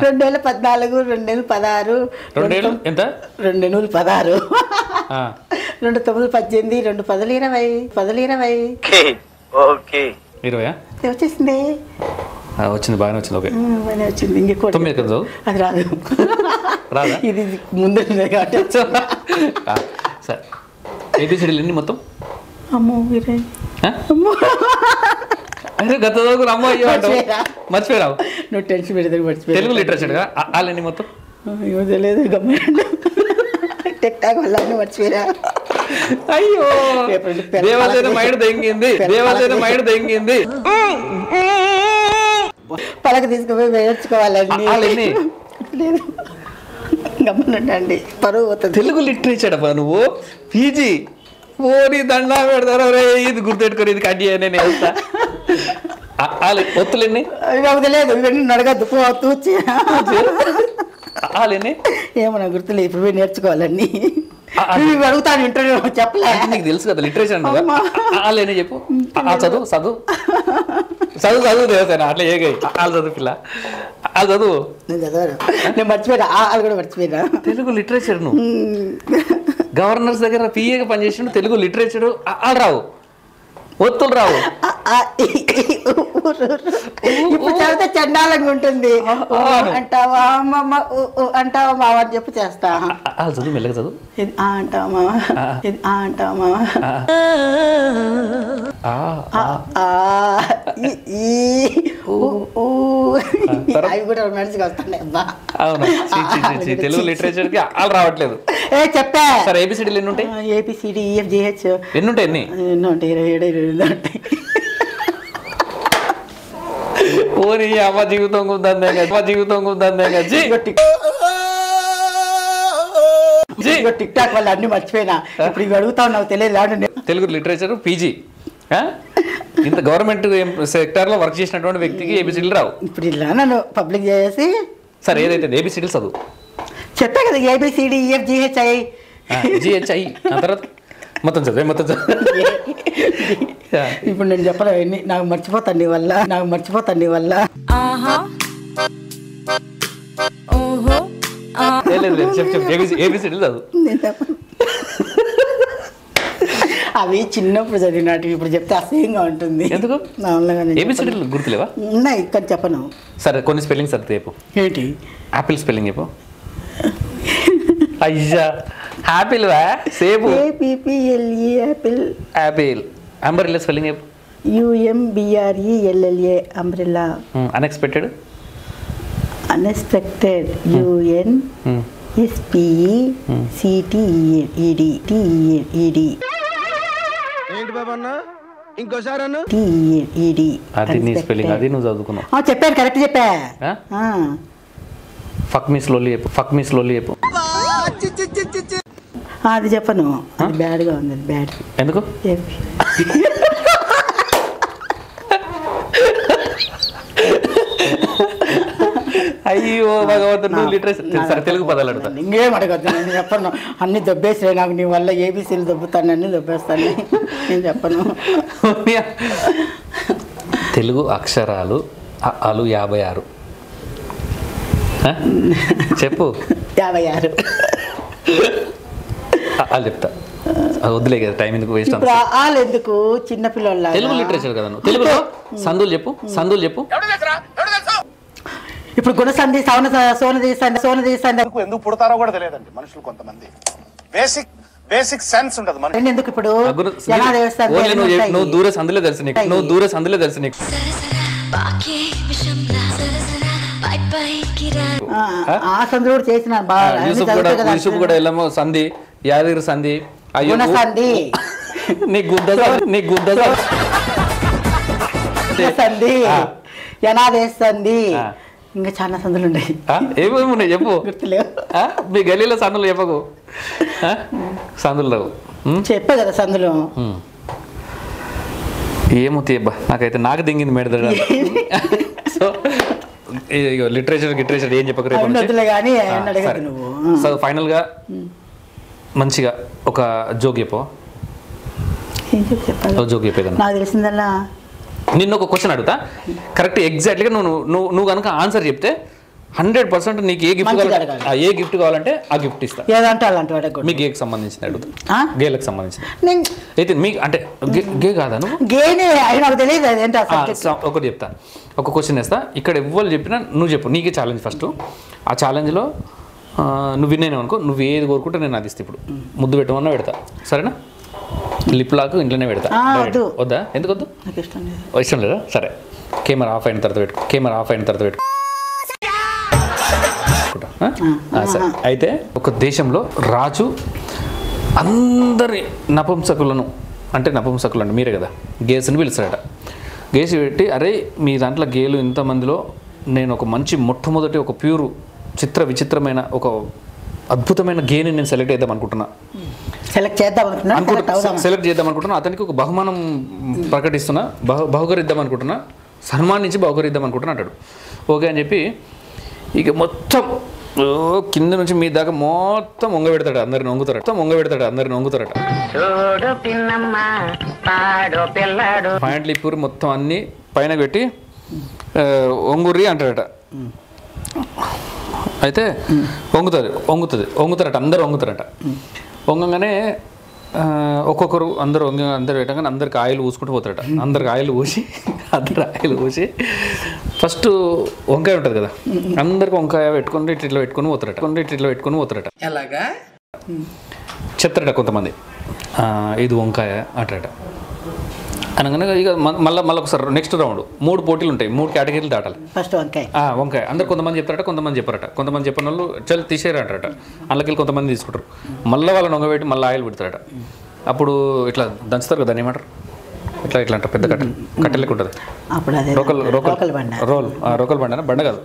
Speaker 3: 2014 2016
Speaker 1: 2 ఎంత
Speaker 3: 2016 2 9 18 2 10 20
Speaker 5: ఓకే
Speaker 1: 20
Speaker 3: వచ్చేసింది.
Speaker 1: వచ్చింది, బాగానే వచ్చింది. ఓకే,
Speaker 3: బాగానే వచ్చింది. ఇంకెక్కువ
Speaker 1: 9 కథ చదువు.
Speaker 3: అది రాదా? ఇది ముందు కాబట్టి.
Speaker 1: సరే, ఏబిసిడీలు ఎన్ని మొత్తం? గత చదువుకుని అమ్మ అయ్యో అంటావు, మర్చిపోయావు.
Speaker 3: నువ్వు టెన్షన్ పెడితే మర్చిపోయి.
Speaker 1: తెలుగు లిటరేచర్గా వాళ్ళని మొత్తం
Speaker 3: తెలియదు. టెక్టాక్ వల్ల మర్చిపోయా.
Speaker 1: అయ్యో, దేవాలయ మైండ్ తెంగింది.
Speaker 3: పలక తీసుకుపోయి నేర్చుకోవాలండి. గమనండి, పరువు పోతుంది.
Speaker 1: తెలుగు లిటరేచర్ అబ్బా నువ్వు పీజీ. ఓరి దండా పెడతారు రే, ఇది గుర్తెట్టుకొని ఇది కట్ చేయని నేను వెళ్తా. ఒత్తులెన్ని
Speaker 3: లేదు, ఇవన్నీ అడగద్దు.
Speaker 1: వాళ్ళని
Speaker 3: ఏమన్నా గుర్తులేదు, ఇప్పుడు పోయి నేర్చుకోవాలండి. అడుగుతాను ఇంటర్వ్యూ చెప్పలే.
Speaker 1: నీకు తెలుసు కదా లిటరేచర్ అంటే వాళ్ళేనే చెప్పు. చదువు చదువు చదువు చదువు దేవసేన అట్లా ఏగై వాళ్ళు చదువు పిల్ల వాళ్ళు చదువు.
Speaker 3: నేను చదవను, నేను మర్చిపోయినా, వాళ్ళు కూడా మర్చిపోయినా.
Speaker 1: తెలుగు లిటరేచర్ నువ్వు గవర్నర్స్ దగ్గర పిఏగా పనిచేసిన తెలుగు లిటరేచర్ వాళ్ళు రావు, ఒత్తులు రావు.
Speaker 3: ఇప్పుడు చదివితే చండాలంగా ఉంటుంది. అంటావా అమ్మమ్మ, అంటావా మావ అని చెప్పి చేస్తా.
Speaker 1: చదువు మెల్లగా చదువు.
Speaker 3: అంటావా మావ, అంటావా మావ, అవి కూడా మనసుకి వస్తున్నాయి.
Speaker 1: అవునా? తెలుగు లిటరేచర్ కి వాళ్ళు రావట్లేదు.
Speaker 3: చెప్పా
Speaker 1: సార్ ఏబిసిడీలు ఎన్ని ఉంటాయి?
Speaker 3: ఏబిసిడి EFGH
Speaker 1: ఎన్ని ఉంటాయి? ఎన్ని
Speaker 3: ఉంటాయి? 27 ఉంటాయి.
Speaker 1: ఓరి అమ్మ జీవితం కుందందే, అమ్మ జీవితం కుందందే.
Speaker 3: టిక్ టాక్ వల్ల అన్ని మర్చిపోయినా. ఇప్పుడు ఇవి అడుగుతావు, నాకు తెలియదు.
Speaker 1: తెలుగు లిటరేచర్ పీజీ ఇంత గవర్నమెంట్ సెక్టర్ లో వర్క్ చేసినటువంటి వ్యక్తికి ఏబిసిడీలు రావు.
Speaker 3: ఇప్పుడు ఇలా నన్ను పబ్లిక్ చేసి
Speaker 1: సరే ఏదైతే ఏబిసిడీలు చదువు.
Speaker 3: చెప్పా కదా, ABCD EFGH
Speaker 1: GHI తర్వాత మొత్తం చదువు, మొత్తం చదువు.
Speaker 3: ఇప్పుడు నేను చెప్పలేను, నాకు మర్చిపోతాను నీ వల్ల, నాకు మర్చిపోతాను నీ వల్ల.
Speaker 1: ఏబిసిడీలు చదువు.
Speaker 3: అవి చిన్నప్పుడు చదివినట్టు ఇప్పుడు చెప్తే అసహ్యంగా ఉంటుంది.
Speaker 1: ఎందుకు? ఏబిసిడీలు గుర్తులేవా?
Speaker 3: ఉన్నాయి కానీ చెప్పను.
Speaker 1: సరే కొన్ని స్పెల్లింగ్స్ అది చెప్పు.
Speaker 3: ఏంటి?
Speaker 1: యాపిల్ స్పెల్లింగ్ చెప్పు. అయ్యా యాపిల్ వా? సేపు
Speaker 3: APPLE Apple.
Speaker 1: Apple. Umbrella spelling చెప్పు.
Speaker 3: UMBRELLA umbrella.
Speaker 1: Unexpected.
Speaker 3: Unexpected. UNSPECTED.
Speaker 5: ఏంటి బాబా అన్న ఇంకోసారి అన్న
Speaker 1: అది నీ స్పెల్లింగ్, అది నువ్వు చదువుకున్నావు.
Speaker 3: చెప్పాను, కరెక్ట్ చెప్పా.
Speaker 1: ఫక్ మీ స్లోలీ చెప్పు. ఫక్ మీ స్లోలీ చెప్పు.
Speaker 3: అది చెప్పను, అది బ్యాడ్గా ఉంది. అది బ్యాడ్.
Speaker 1: ఎందుకు? అయ్యో భగవంతుడు, లిటరేచర్. సరే తెలుగు పదాలు అడుగుతా.
Speaker 3: ఇంకేం అడగద్దు, నేను చెప్పను. అన్ని దొబ్బేసే నాకు నీ వల్ల. ABCలు దొబ్బుతాను, అన్ని దొబ్బేస్తాను. నేను చెప్పను.
Speaker 1: తెలుగు అక్షరాలు అలు 56 చెప్పు.
Speaker 3: 56
Speaker 1: వాళ్ళు చెప్తా. వద్దులే కదా, టైం ఎందుకు వేస్ట్.
Speaker 3: ఎందుకు చిన్నపిల్లల
Speaker 1: తెలుగు లిటరేచర్ కదా నువ్వు. తెలుగులో సందులు చెప్పు. సందులు చెప్పు.
Speaker 3: ఇప్పుడు గుణసంధి, సోనది, సోనది,
Speaker 6: ఎందుకు పుడతారో కూడా తెలియదండి మనుషులు కొంతమంది. బేసిక్ సెన్స్ ఉండదు మనకి.
Speaker 3: ఎందుకు ఇప్పుడు
Speaker 1: నువ్వు దూర సందులే తెలుసు నీకు. నువ్వు దూర సందులే తెలుసు నీకు.
Speaker 3: ఆ సంధి కూడా చేసిన
Speaker 1: యూసుఫ్ కూడా వెళ్ళాము. సంధి, యాదగిరి సంధి,
Speaker 3: గుణసంధి,
Speaker 1: నీ గుద్ద
Speaker 3: సంధి, యనాదేశంధి, ఇంకా చాలా సందులు ఉన్నాయి.
Speaker 1: ఏమేమి ఉన్నాయి చెప్పు.
Speaker 3: గుర్తులేవు.
Speaker 1: మీ గల్లీలో సందులు చెప్పకు. సందులు లేవు.
Speaker 3: చెప్పే కదా సందులు.
Speaker 1: ఏమో తీయబ్బా, నాకు దింగింది మేడద. సో లిటరేచర్ ఏం చెప్పక. సో ఫైనల్ గా మంచిగా ఒక జోక్ చెప్పు. జోక్ చెప్పేదన్నా
Speaker 3: నాకు తెలిసిందల్లా.
Speaker 1: నిన్న ఒక క్వశ్చన్ అడుగుతా, కరెక్ట్ ఎగ్జాక్ట్లీగా నువ్వు కనుక ఆన్సర్ చెప్తే 100% నీకు ఏ గిఫ్ట్ కావాలంటే ఆ గిఫ్ట్ ఇస్తా. మీ గేకి సంబంధించిన అడుగుతా. గేలకు సంబంధించిన అయితే మీకు అంటే గే కాదా? ఒకటి చెప్తా, ఒక క్వశ్చన్ వేస్తా. ఇక్కడ ఎవ్వరు చెప్పినా నువ్వు చెప్పు. నీకే ఛాలెంజ్ ఫస్ట్. ఆ ఛాలెంజ్లో నువ్వు విన్నాను అనుకో, నువ్వు ఏది కోరుకుంటే నేను అది ఇస్తా. ఇప్పుడు ముద్దు పెట్టమన్నా పెడతా, సరేనా? లిప్ లాక్ ఇంట్లోనే పెడతా. వద్దా? ఎందుకు వద్దు? ఇష్టం లేదా? సరే, కెమెరా ఆఫ్ అయిన తర్వాత పెట్టుకో. సరే, అయితే ఒక దేశంలో రాజు అందరి నపుంసకులు అంటే మీరే కదా, గేస్ని పిలుస్తాడట. గేసి పెట్టి, అరే మీ దాంట్లో గేలు ఇంతమందిలో నేను ఒక మంచి మొట్టమొదటి ఒక ప్యూర్ విచిత్రమైన ఒక అద్భుతమైన గేని నేను సెలెక్ట్ చేద్దాం అనుకుంటున్నా. సెలెక్ట్ చేద్దాం అనుకుంటున్నా. అతనికి ఒక బహుమానం ప్రకటిస్తున్నా, బహుకరిద్దాం అనుకుంటున్నా, సన్మానించి బహుకరిద్దాం అనుకుంటున్నా అంటాడు. ఓకే అని చెప్పి ఇక మొత్తం కింద నుంచి మీ దాకా మొత్తం వంగ పెడతాడు, అందరిని వంగుతారట. పాయింట్లు ఇప్పురు మొత్తం అన్ని పైన పెట్టి వంగుర్రి అంటాడట. అయితే వంగుతారట, అందరు వంగుతారట. వంగగానే ఒక్కొక్కరు అందరు పెట్టగానే అందరికి ఆయిల్ పూసుకుంటూ పోతారట. అందరికి ఆయిల్ పూసి ఫస్ట్ వంకాయ ఉంటుంది కదా, అందరికి వంకాయ పెట్టుకుని ఇట్లా పెట్టుకొని పోతారట.
Speaker 3: ఎలాగా
Speaker 1: చెప్తారట కొంతమంది, ఇది వంకాయ అంటారట. అనగానే ఇక మళ్ళీ ఒకసారి నెక్స్ట్ రౌండ్ 3 పోటీలు ఉంటాయి, 3 కేటగిరీలు దాటాలి.
Speaker 3: ఫస్ట్
Speaker 1: వంకాయ అందరు కొంతమంది చెప్తారట, కొంతమంది చెప్పిన వాళ్ళు చల్ తీసేయరు అంటారట. అందులోకి కొంతమంది తీసుకుంటారు. మళ్ళీ వాళ్ళని వంగబెట్టి మళ్ళీ ఆయిల్ పెడతారట. అప్పుడు ఇట్లా దంచుతారు కదా, దాన్ని ఏమంటారు, ఇట్లా అంటారు, పెద్ద కట్టెలకి ఉంటుంది. రోకలి బండ కాదు,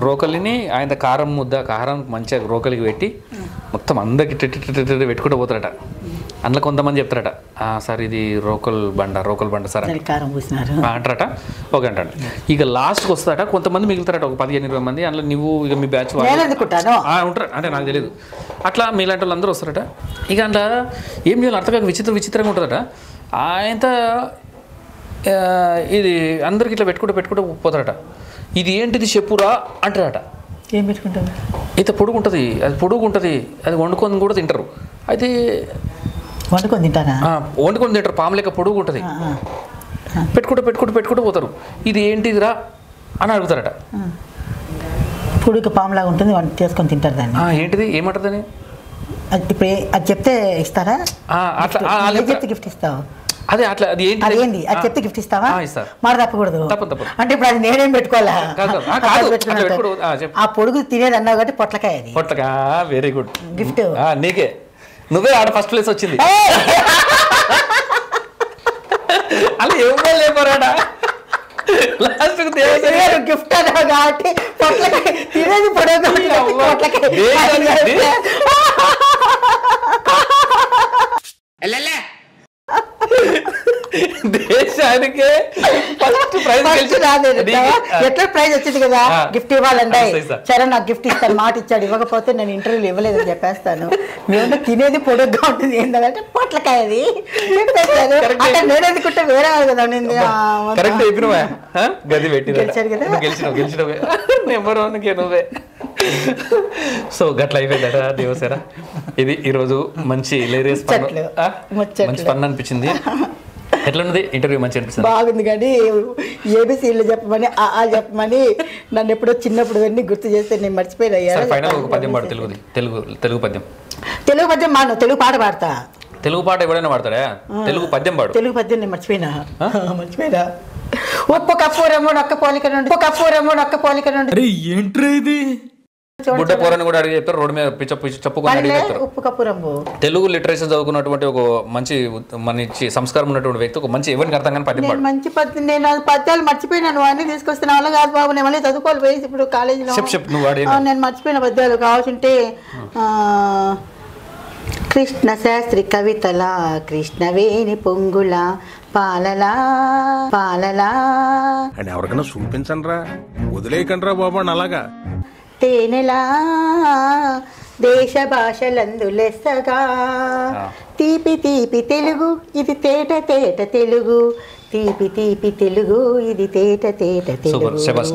Speaker 1: రోకలిని ఆయన కారం మంచిగా రోకలికి పెట్టి మొత్తం అందరికి పెట్టుకుంటూ పోతారట. అందులో కొంతమంది చెప్తారట, సార్ ఇది రోకల్ బండ సార్ అంటారట. ఓకే అంటాడు. ఇక లాస్ట్కి వస్తారట, కొంతమంది మిగులుతారట, ఒక 15-20 మంది. అందులో నువ్వు ఇక మీ బ్యాచ్ ఉంటారు అంటే నాకు తెలియదు. అట్లా మీలాంటి వాళ్ళు అందరూ వస్తారట. ఇక అందులో ఏం చేయాలి అర్థం కాక విచిత్రంగా ఉంటుందట. ఆయనతో ఇది అందరికి ఇట్లా పెట్టుకుంటూ పోతారట. ఇది ఏంటిది చెప్పురా అంటారట.
Speaker 3: ఏం పెట్టుకుంటారు?
Speaker 1: అయితే పొడుగుంటుంది, అది వండుకొని కూడా తింటారు. అయితే వండుకొని తింటారు, పాము లెక్క పొడుగు ఉంటుంది. పెట్టుకుంటూ పోతారు. ఇది ఏంటిదిరా అని అడుగుతారట.
Speaker 3: పొడుగు పాములాగా ఉంటుంది, చేసుకొని తింటారు దాన్ని.
Speaker 1: ఏంటిది ఏమంటారు దాన్ని?
Speaker 3: అది చెప్తే ఇస్తారా? చెప్తే గిఫ్ట్ ఇస్తావు?
Speaker 1: అదే అట్లా అది
Speaker 3: ఏంటి అది చెప్తే గిఫ్ట్ ఇస్తావా? మాట తప్పకూడదు. అంటే ఇప్పుడు అది నేనేం పెట్టుకోవాలా? ఆ పొడుగు తినేది అన్నావు కాబట్టి పొట్లకాయ.
Speaker 1: వెరీ గుడ్
Speaker 3: గిఫ్ట్
Speaker 1: నీకే. నువ్వే ఆడ ఫస్ట్ ప్లేస్ వచ్చింది. అలా ఎవరు లేపారాడా
Speaker 3: గిఫ్ట్ అన్నావు కాబట్టి పొట్లకాయ తినేది పొట్లకాయ.
Speaker 1: దేశానికే ఫస్ట్ ప్రైజ్
Speaker 3: ఎట్లా ప్రైజ్ వచ్చింది కదా, గిఫ్ట్ ఇవ్వాలంటే సరే నాకు గిఫ్ట్ ఇస్తాను మాట ఇచ్చాడు, ఇవ్వకపోతే నేను ఇంటర్వ్యూలు ఇవ్వలేదని చెప్పేస్తాను. మేము తినేది పొడుగ్గా ఉంటుంది ఏంటంటే పొట్లకాయ. అది అంటే నేనేందుకుంటే వేరే కదా.
Speaker 1: గది పెట్టి గెలిచినావు నెంబర్ 1 నువ్వే. సో గట్ల అయిపోయిందట దేవసేన. ఇది ఈరోజు మంచి హిలేరియస్ మంచి ఫన్ అనిపించింది. ఎట్లున్నది ఇంటర్వ్యూ? మంచి అనిపిస్తుంది.
Speaker 3: బాగుంది. కానీ ఏబిసిలు చెప్పమని చెప్పమని నన్ను ఎప్పుడో చిన్నప్పుడు అన్నీ గుర్తు చేస్తే నేను మర్చిపోయినా.
Speaker 1: ఫైనల్ ఒక పద్యం పాడు, తెలుగు పద్యం.
Speaker 3: తెలుగు పద్యం మాను, తెలుగు పాట పాడతా.
Speaker 1: తెలుగు పాట ఎవడైనా పాడతాడా? తెలుగు పద్యం పాడు.
Speaker 3: తెలుగు పద్యం నేను మర్చిపోయినా. ఉప్పు కప్పూరము నొక్క పోలిక నుండి.
Speaker 1: ఏంట్రా ఇది? బుడ్డ పోరని కూడా అడిగి చెప్తారు, రోడ్డు మీద చెప్పుకొని అడిగి చెప్తారు.
Speaker 3: ఉప్పు కప్పూరము.
Speaker 1: తెలుగు లిటరేచర్ చదువుకున్నటువంటి ఒక మంచి సంస్కారం ఉన్నటువంటి వ్యక్తి, ఒక మంచి ఎవరికి అర్థం కానీ పద్యం పాడు.
Speaker 3: మంచి పద్యం నేను పద్యాలు మర్చిపోయినాను, అన్ని తీసుకొస్తున్నా వల్ల కాదు బాబు. నేను మళ్ళీ చదువుకోవాలి పోయి ఇప్పుడు కాలేజీలో. నేను మర్చిపోయిన పద్యాలు కావాల్సింటే కృష్ణ శాస్త్రి కవితల కృష్ణవేణి పొంగుల పాలలా
Speaker 5: అని ఎవరికైనా చూపించండి రా, వదిలేయకండి రా బాబు అలాగా.
Speaker 3: తేనెలా దేశ భాషలందు లెస్సగా తీపి తెలుగు ఇది తేట తెలుగు, తీపి తెలుగు ఇది తేట తెలుగు.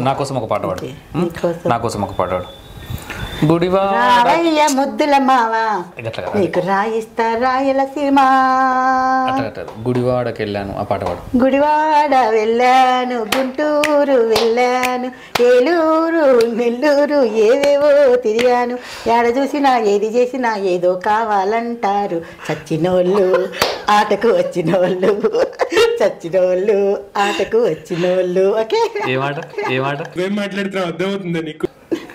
Speaker 1: నా కోసం ఒక పాట పాడు.
Speaker 3: రావయ్య ముద్దుల మావా నీకు రాయిస్తా రాయలసీమ.
Speaker 1: గుడివాడకి వెళ్ళాను, ఆ పాట పాడు.
Speaker 3: గుడివాడ వెళ్ళాను, గుంటూరు వెళ్ళాను, ఏలూరు నెల్లూరు ఏవేవో తిరిగాను. ఎడ చూసినా ఏది చేసినా ఏదో కావాలంటారు. చచ్చినోళ్ళు ఆటకు వచ్చినోళ్ళు ఓకే.
Speaker 1: ఏం మాట్లాడుతున్నావు అర్థమవుతుందా నీకు?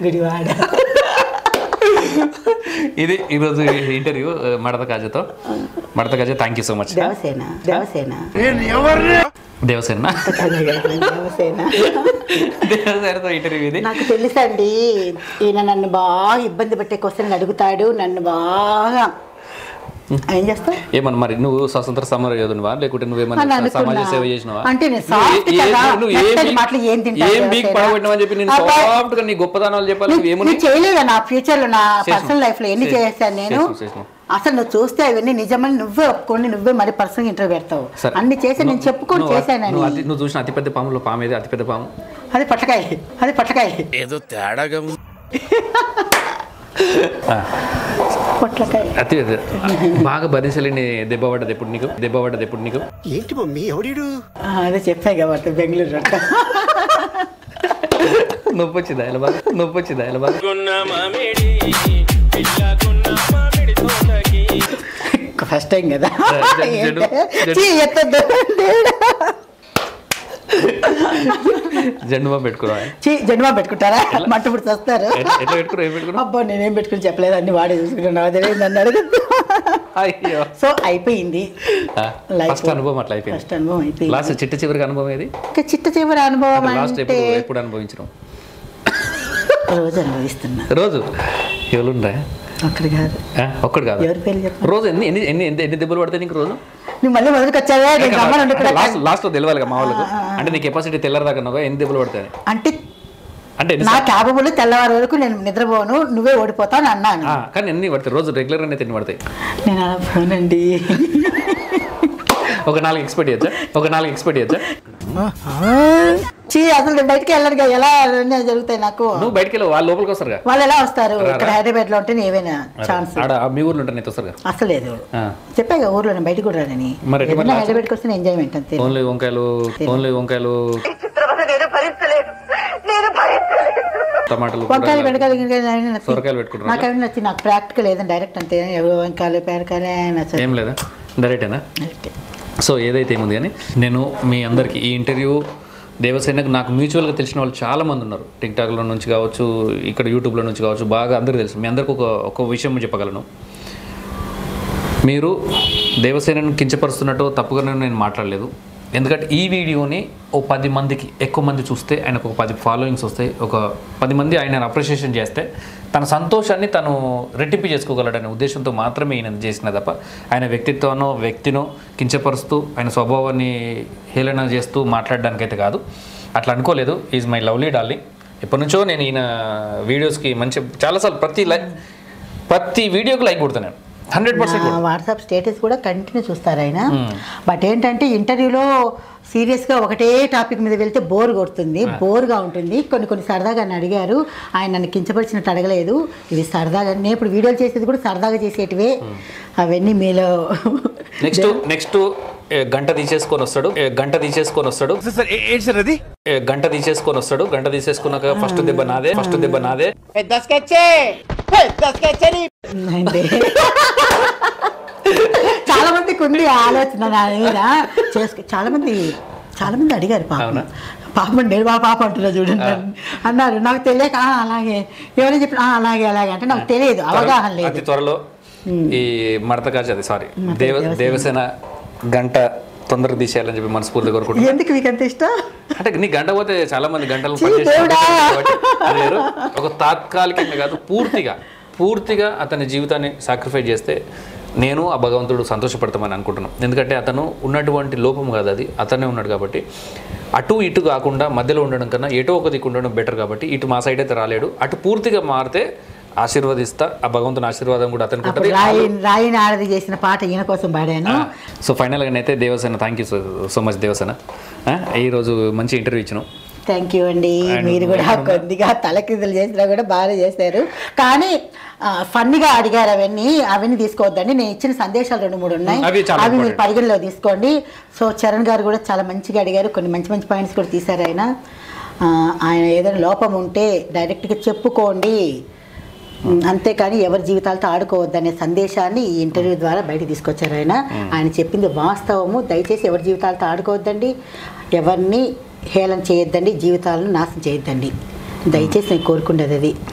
Speaker 3: గుడివాడ.
Speaker 1: ఇది ఈరోజు ఇంటర్వ్యూ మడత కాజతో. Thank you so much. దేవసేనతో ఇంటర్వ్యూ ఇది.
Speaker 3: నాకు తెలుసండి, ఈయన నన్ను బాగా ఇబ్బంది పెట్టే క్వశ్చన్లు అడుగుతాడు, నన్ను బాగా ఏం చేస్తావు?
Speaker 1: ఏమన్నా మరి నువ్వు స్వతంత్ర సమర యోధునివా లేకుంటే నువ్వేమన్నా సమాజ సేవ చేసినావా?
Speaker 3: అంటే నేను సాఫ్ట్ కదా, మెత్తటి మాటలు ఏం తింటావు?
Speaker 1: ఏం బీక్ పడగొట్టినావని చెప్పి నేను సాఫ్ట్ గా నీ గొప్పతనాలు చెప్పాలి.
Speaker 3: నువ్వు చేయలేదా నా ఫ్యూచర్ లో, నా పర్సనల్ లైఫ్ లో ఎన్ని చేశాను నేను? అసలు నువ్వు చూస్తే అవన్నీ నిజమని నువ్వే ఒప్పుకోండి, నువ్వే మరి పర్సనల్ ఇంటర్వ్యూ పెడతావు. అన్ని చేసి నేను చెప్పుకొని చేశానని.
Speaker 1: నువ్వు చూసిన అతిపెద్ద పాములో పాము ఏది? అతిపెద్ద పాము
Speaker 3: అది పట్టకాయ. అది పట్టకాయ.
Speaker 4: ఏదో తేడాగా
Speaker 3: పొట్లకాయ.
Speaker 1: అతి బాగా భరించలేని దెబ్బ పడ్డది ఎప్పుడు నీకు? దెబ్బ పడ్డది ఎప్పుడు నీకు?
Speaker 5: ఏంటి మమ్మీ ఎవడీడు?
Speaker 3: అదే చెప్పాయి కాబట్టి బెంగళూరు
Speaker 1: నొప్పి వచ్చిందా ఇలా బాగా? నొప్పి వచ్చిందా ఇలా బాగా?
Speaker 3: ఫస్ట్ టైం కదా.
Speaker 1: జెండుమా పెట్టుకున్నా?
Speaker 3: జెండుమా పెట్టుకుంటారా? మట్టుప్పుడు వస్తారు.
Speaker 1: ఎట్లా పెట్టుకున్నా?
Speaker 3: అబ్బా నేనేం పెట్టుకుని చెప్పలేదు, అన్ని వాడే చూసుకున్నాను. నన్ను అడుగుతూ.
Speaker 1: అయ్యో.
Speaker 3: సో అయిపోయింది
Speaker 1: ఫస్ట్ అనుభవం. అట్లా అయిపోయింది.
Speaker 3: ఫస్ట్ అనుభవం అయిపోయింది.
Speaker 1: లాస్ట్ చిట్ట చివరికి అనుభవం ఏది?
Speaker 3: చిట్ట చివరి అనుభవం
Speaker 1: లాస్ట్
Speaker 3: అంటే
Speaker 1: ఎప్పుడు అనుభవించడం?
Speaker 3: రోజు అనుభవిస్తున్నా.
Speaker 1: రోజు ఎవరుండే?
Speaker 3: ఒక్కడు కాదు.
Speaker 1: ఒక్కడు కాదు.
Speaker 3: ఎవరి పేరు చెప్పు.
Speaker 1: రోజు ఎన్ని ఎన్ని ఎన్ని ఎన్ని దెబ్బలు పడతాయి నీకు రోజు?
Speaker 3: నువ్వు మళ్ళీ మొదటికి వచ్చావే.
Speaker 1: లాస్ట్ లో తెలియాలి మా వాళ్ళకు. అంటే నీ కెపాసిటీ తెల్లరదాకా ఎన్ని దెబ్బలు పడతాయి
Speaker 3: అంటే
Speaker 1: అంటే
Speaker 3: నా క్యాపబుల్ తెల్లవారి వరకు నేను నిద్రపోను, నువ్వే ఓడిపోతావు అని అన్నాను.
Speaker 1: కానీ ఎన్ని పడతాయి రోజు? రెగ్యులర్ గా ఎన్ని పడతాయి?
Speaker 3: నేను అలా పోనండి.
Speaker 1: ఒక 4 ఎక్స్పెక్ట్ చేయొచ్చా? ఒక 4 ఎక్స్పెక్ట్ చేయొచ్చా?
Speaker 3: అసలు బయటకి వెళ్ళాలి ఎలా జరుగుతాయి నాకు?
Speaker 1: నువ్వు బయటకి వెళ్ళి వాళ్ళు లోపలికి వస్తారు.
Speaker 3: వాళ్ళు ఎలా వస్తారు? ఇక్కడ హైదరాబాద్ లో ఉంటే ఏమైనా ఛాన్స్?
Speaker 1: మీ ఊర్లో ఉంటాను అయితే వస్తారు
Speaker 3: అసలు లేదు. చెప్పాగా ఊర్లో నేను బయటకు కూడా రానని. హైదరాబాద్కి వస్తే ఎంజాయ్మెంట్ అంతే.
Speaker 1: ఓన్లీ వంకాయలు టమాటాలు
Speaker 3: వంకాయలు బెండకాయలు
Speaker 1: సొరకాయలు పెట్టుకుంటారు.
Speaker 3: నాకు అవి నచ్చి నాకు ప్రాక్టికల్ ఏదైనా డైరెక్ట్ అంతే. వంకాయలు బెండకాయలే నచ్చదు.
Speaker 1: ఏం లేదా? డైరెక్టేనా? సో ఏదైతే ఏముంది కానీ నేను మీ అందరికీ ఈ ఇంటర్వ్యూ దేవసేనకు నాకు మ్యూచువల్గా తెలిసిన వాళ్ళు చాలామంది ఉన్నారు. టిక్టాక్లో నుంచి కావచ్చు, ఇక్కడ యూట్యూబ్లో నుంచి కావచ్చు, బాగా అందరికీ తెలుసు. మీ అందరికీ ఒక విషయం చెప్పగలను. మీరు దేవసేనను కించపరుస్తున్నట్టు తప్పుగా నేను మాట్లాడలేదు. ఎందుకంటే ఈ వీడియోని ఓ 10 మందికి ఎక్కువ మంది చూస్తే ఆయనకు ఒక 10 ఫాలోయింగ్స్ వస్తాయి. ఒక 10 మంది ఆయన అప్రిషియేషన్ చేస్తే తన సంతోషాన్ని తను రెట్టింపు చేసుకోగలడనే ఉద్దేశంతో మాత్రమే ఈయన చేసిన తప్ప ఆయన వ్యక్తినో కించపరుస్తూ ఆయన స్వభావాన్ని హేళన చేస్తూ మాట్లాడడానికైతే కాదు. అట్లా అనుకోలేదు. Is my lovely darling. ఎప్పటి నుంచో నేను ఈయన వీడియోస్కి మంచి చాలాసార్లు ప్రతి వీడియోకి లైక్ కొడుతున్నాను. 100%
Speaker 3: వాట్సాప్ స్టేటస్ కూడా కంటిన్యూ చూస్తారు ఆయన. బట్ ఏంటంటే ఇంటర్వ్యూలో సీరియస్గా ఒకటే టాపిక్ మీద వెళ్తే బోర్గా ఉంటుంది. కొన్ని సరదాగా నన్ను అడిగారు. ఆయన నన్ను కించపరిచినట్టు అడగలేదు. ఇవి సరదాగా నేను ఇప్పుడు వీడియోలు చేసేది కూడా సరదాగా చేసేటివే. అవన్నీ మీలో
Speaker 1: నెక్స్ట్ గంట తీసేసుకొని వస్తాడు. గంట తీసేసుకున్నాక ఫస్ట్ దెబ్బ నాదే.
Speaker 3: చాలా మందికి ఉంది ఆలోచన నా మీద చాలా మంది అడిగారు. పాపం నేను మా పాప అంటున్నా చూడండి అన్నారు. నాకు తెలియక అలాగే ఎవరైనా చెప్పి అలాగే అంటే నాకు తెలియదు, అవగాహన లేదు.
Speaker 1: అతి త్వరలో ఈ దేవసేన గంట తొందరగా తీసేయాలని చెప్పి మనస్ఫూర్తిగా కోరుకుంటున్నాను.
Speaker 3: ఎందుకు మీకు అంత ఇష్టం?
Speaker 1: అంటే నీ గంట పోతే చాలా మంది గంటలు ఒక తాత్కాలికంగా కాదు, పూర్తిగా అతని జీవితాన్ని సాక్రిఫైస్ చేస్తే నేను ఆ భగవంతుడు సంతోషపడతామని అనుకుంటున్నాను. ఎందుకంటే అతను ఉన్నటువంటి లోపం కాదు, అది అతనే ఉన్నాడు కాబట్టి. అటు ఇటు కాకుండా మధ్యలో ఉండడం కన్నా ఎటో ఒక దిక్కు ఉండడం బెటర్. కాబట్టి ఇటు మా సైడ్ అయితే రాలేడు, అటు పూర్తిగా మారితే ఆశీర్వదిస్తా. ఆ భగవంతుని ఆశీర్వాదం కూడా అతనికి ఉంటుంది.
Speaker 3: రాయిని ఆడది చేసిన పాట ఈయన కోసం పాడాను.
Speaker 1: సో ఫైనల్గా అయితే Devasena, thank you so much Devasena. ఈరోజు మంచి ఇంటర్వ్యూ ఇచ్చినావు.
Speaker 3: థ్యాంక్ యూ అండి. మీరు కూడా కొద్దిగా తలకిందులు చేసినా కూడా బాగా చేశారు. కానీ ఫన్నీగా అడిగారు. అవన్నీ తీసుకోవద్దండి. నేను ఇచ్చిన సందేశాలు 2-3 ఉన్నాయి, అవి మీరు పరిగణలో తీసుకోండి. సో చరణ్ గారు కూడా చాలా మంచిగా అడిగారు. కొన్ని మంచి పాయింట్స్ కూడా తీశారు. ఆయన ఏదైనా లోపం ఉంటే డైరెక్ట్గా చెప్పుకోండి, అంతేకాని ఎవరి జీవితాలతో ఆడుకోవద్దనే సందేశాన్ని ఈ ఇంటర్వ్యూ ద్వారా బయటకు తీసుకొచ్చారు. ఆయన చెప్పింది వాస్తవము. దయచేసి ఎవరి జీవితాలతో ఆడుకోవద్దండి, ఎవరిని హేళన చేయొద్దండి, జీవితాలను నాశనం చేయొద్దండి. దయచేసి నేను కోరుకునేది అది.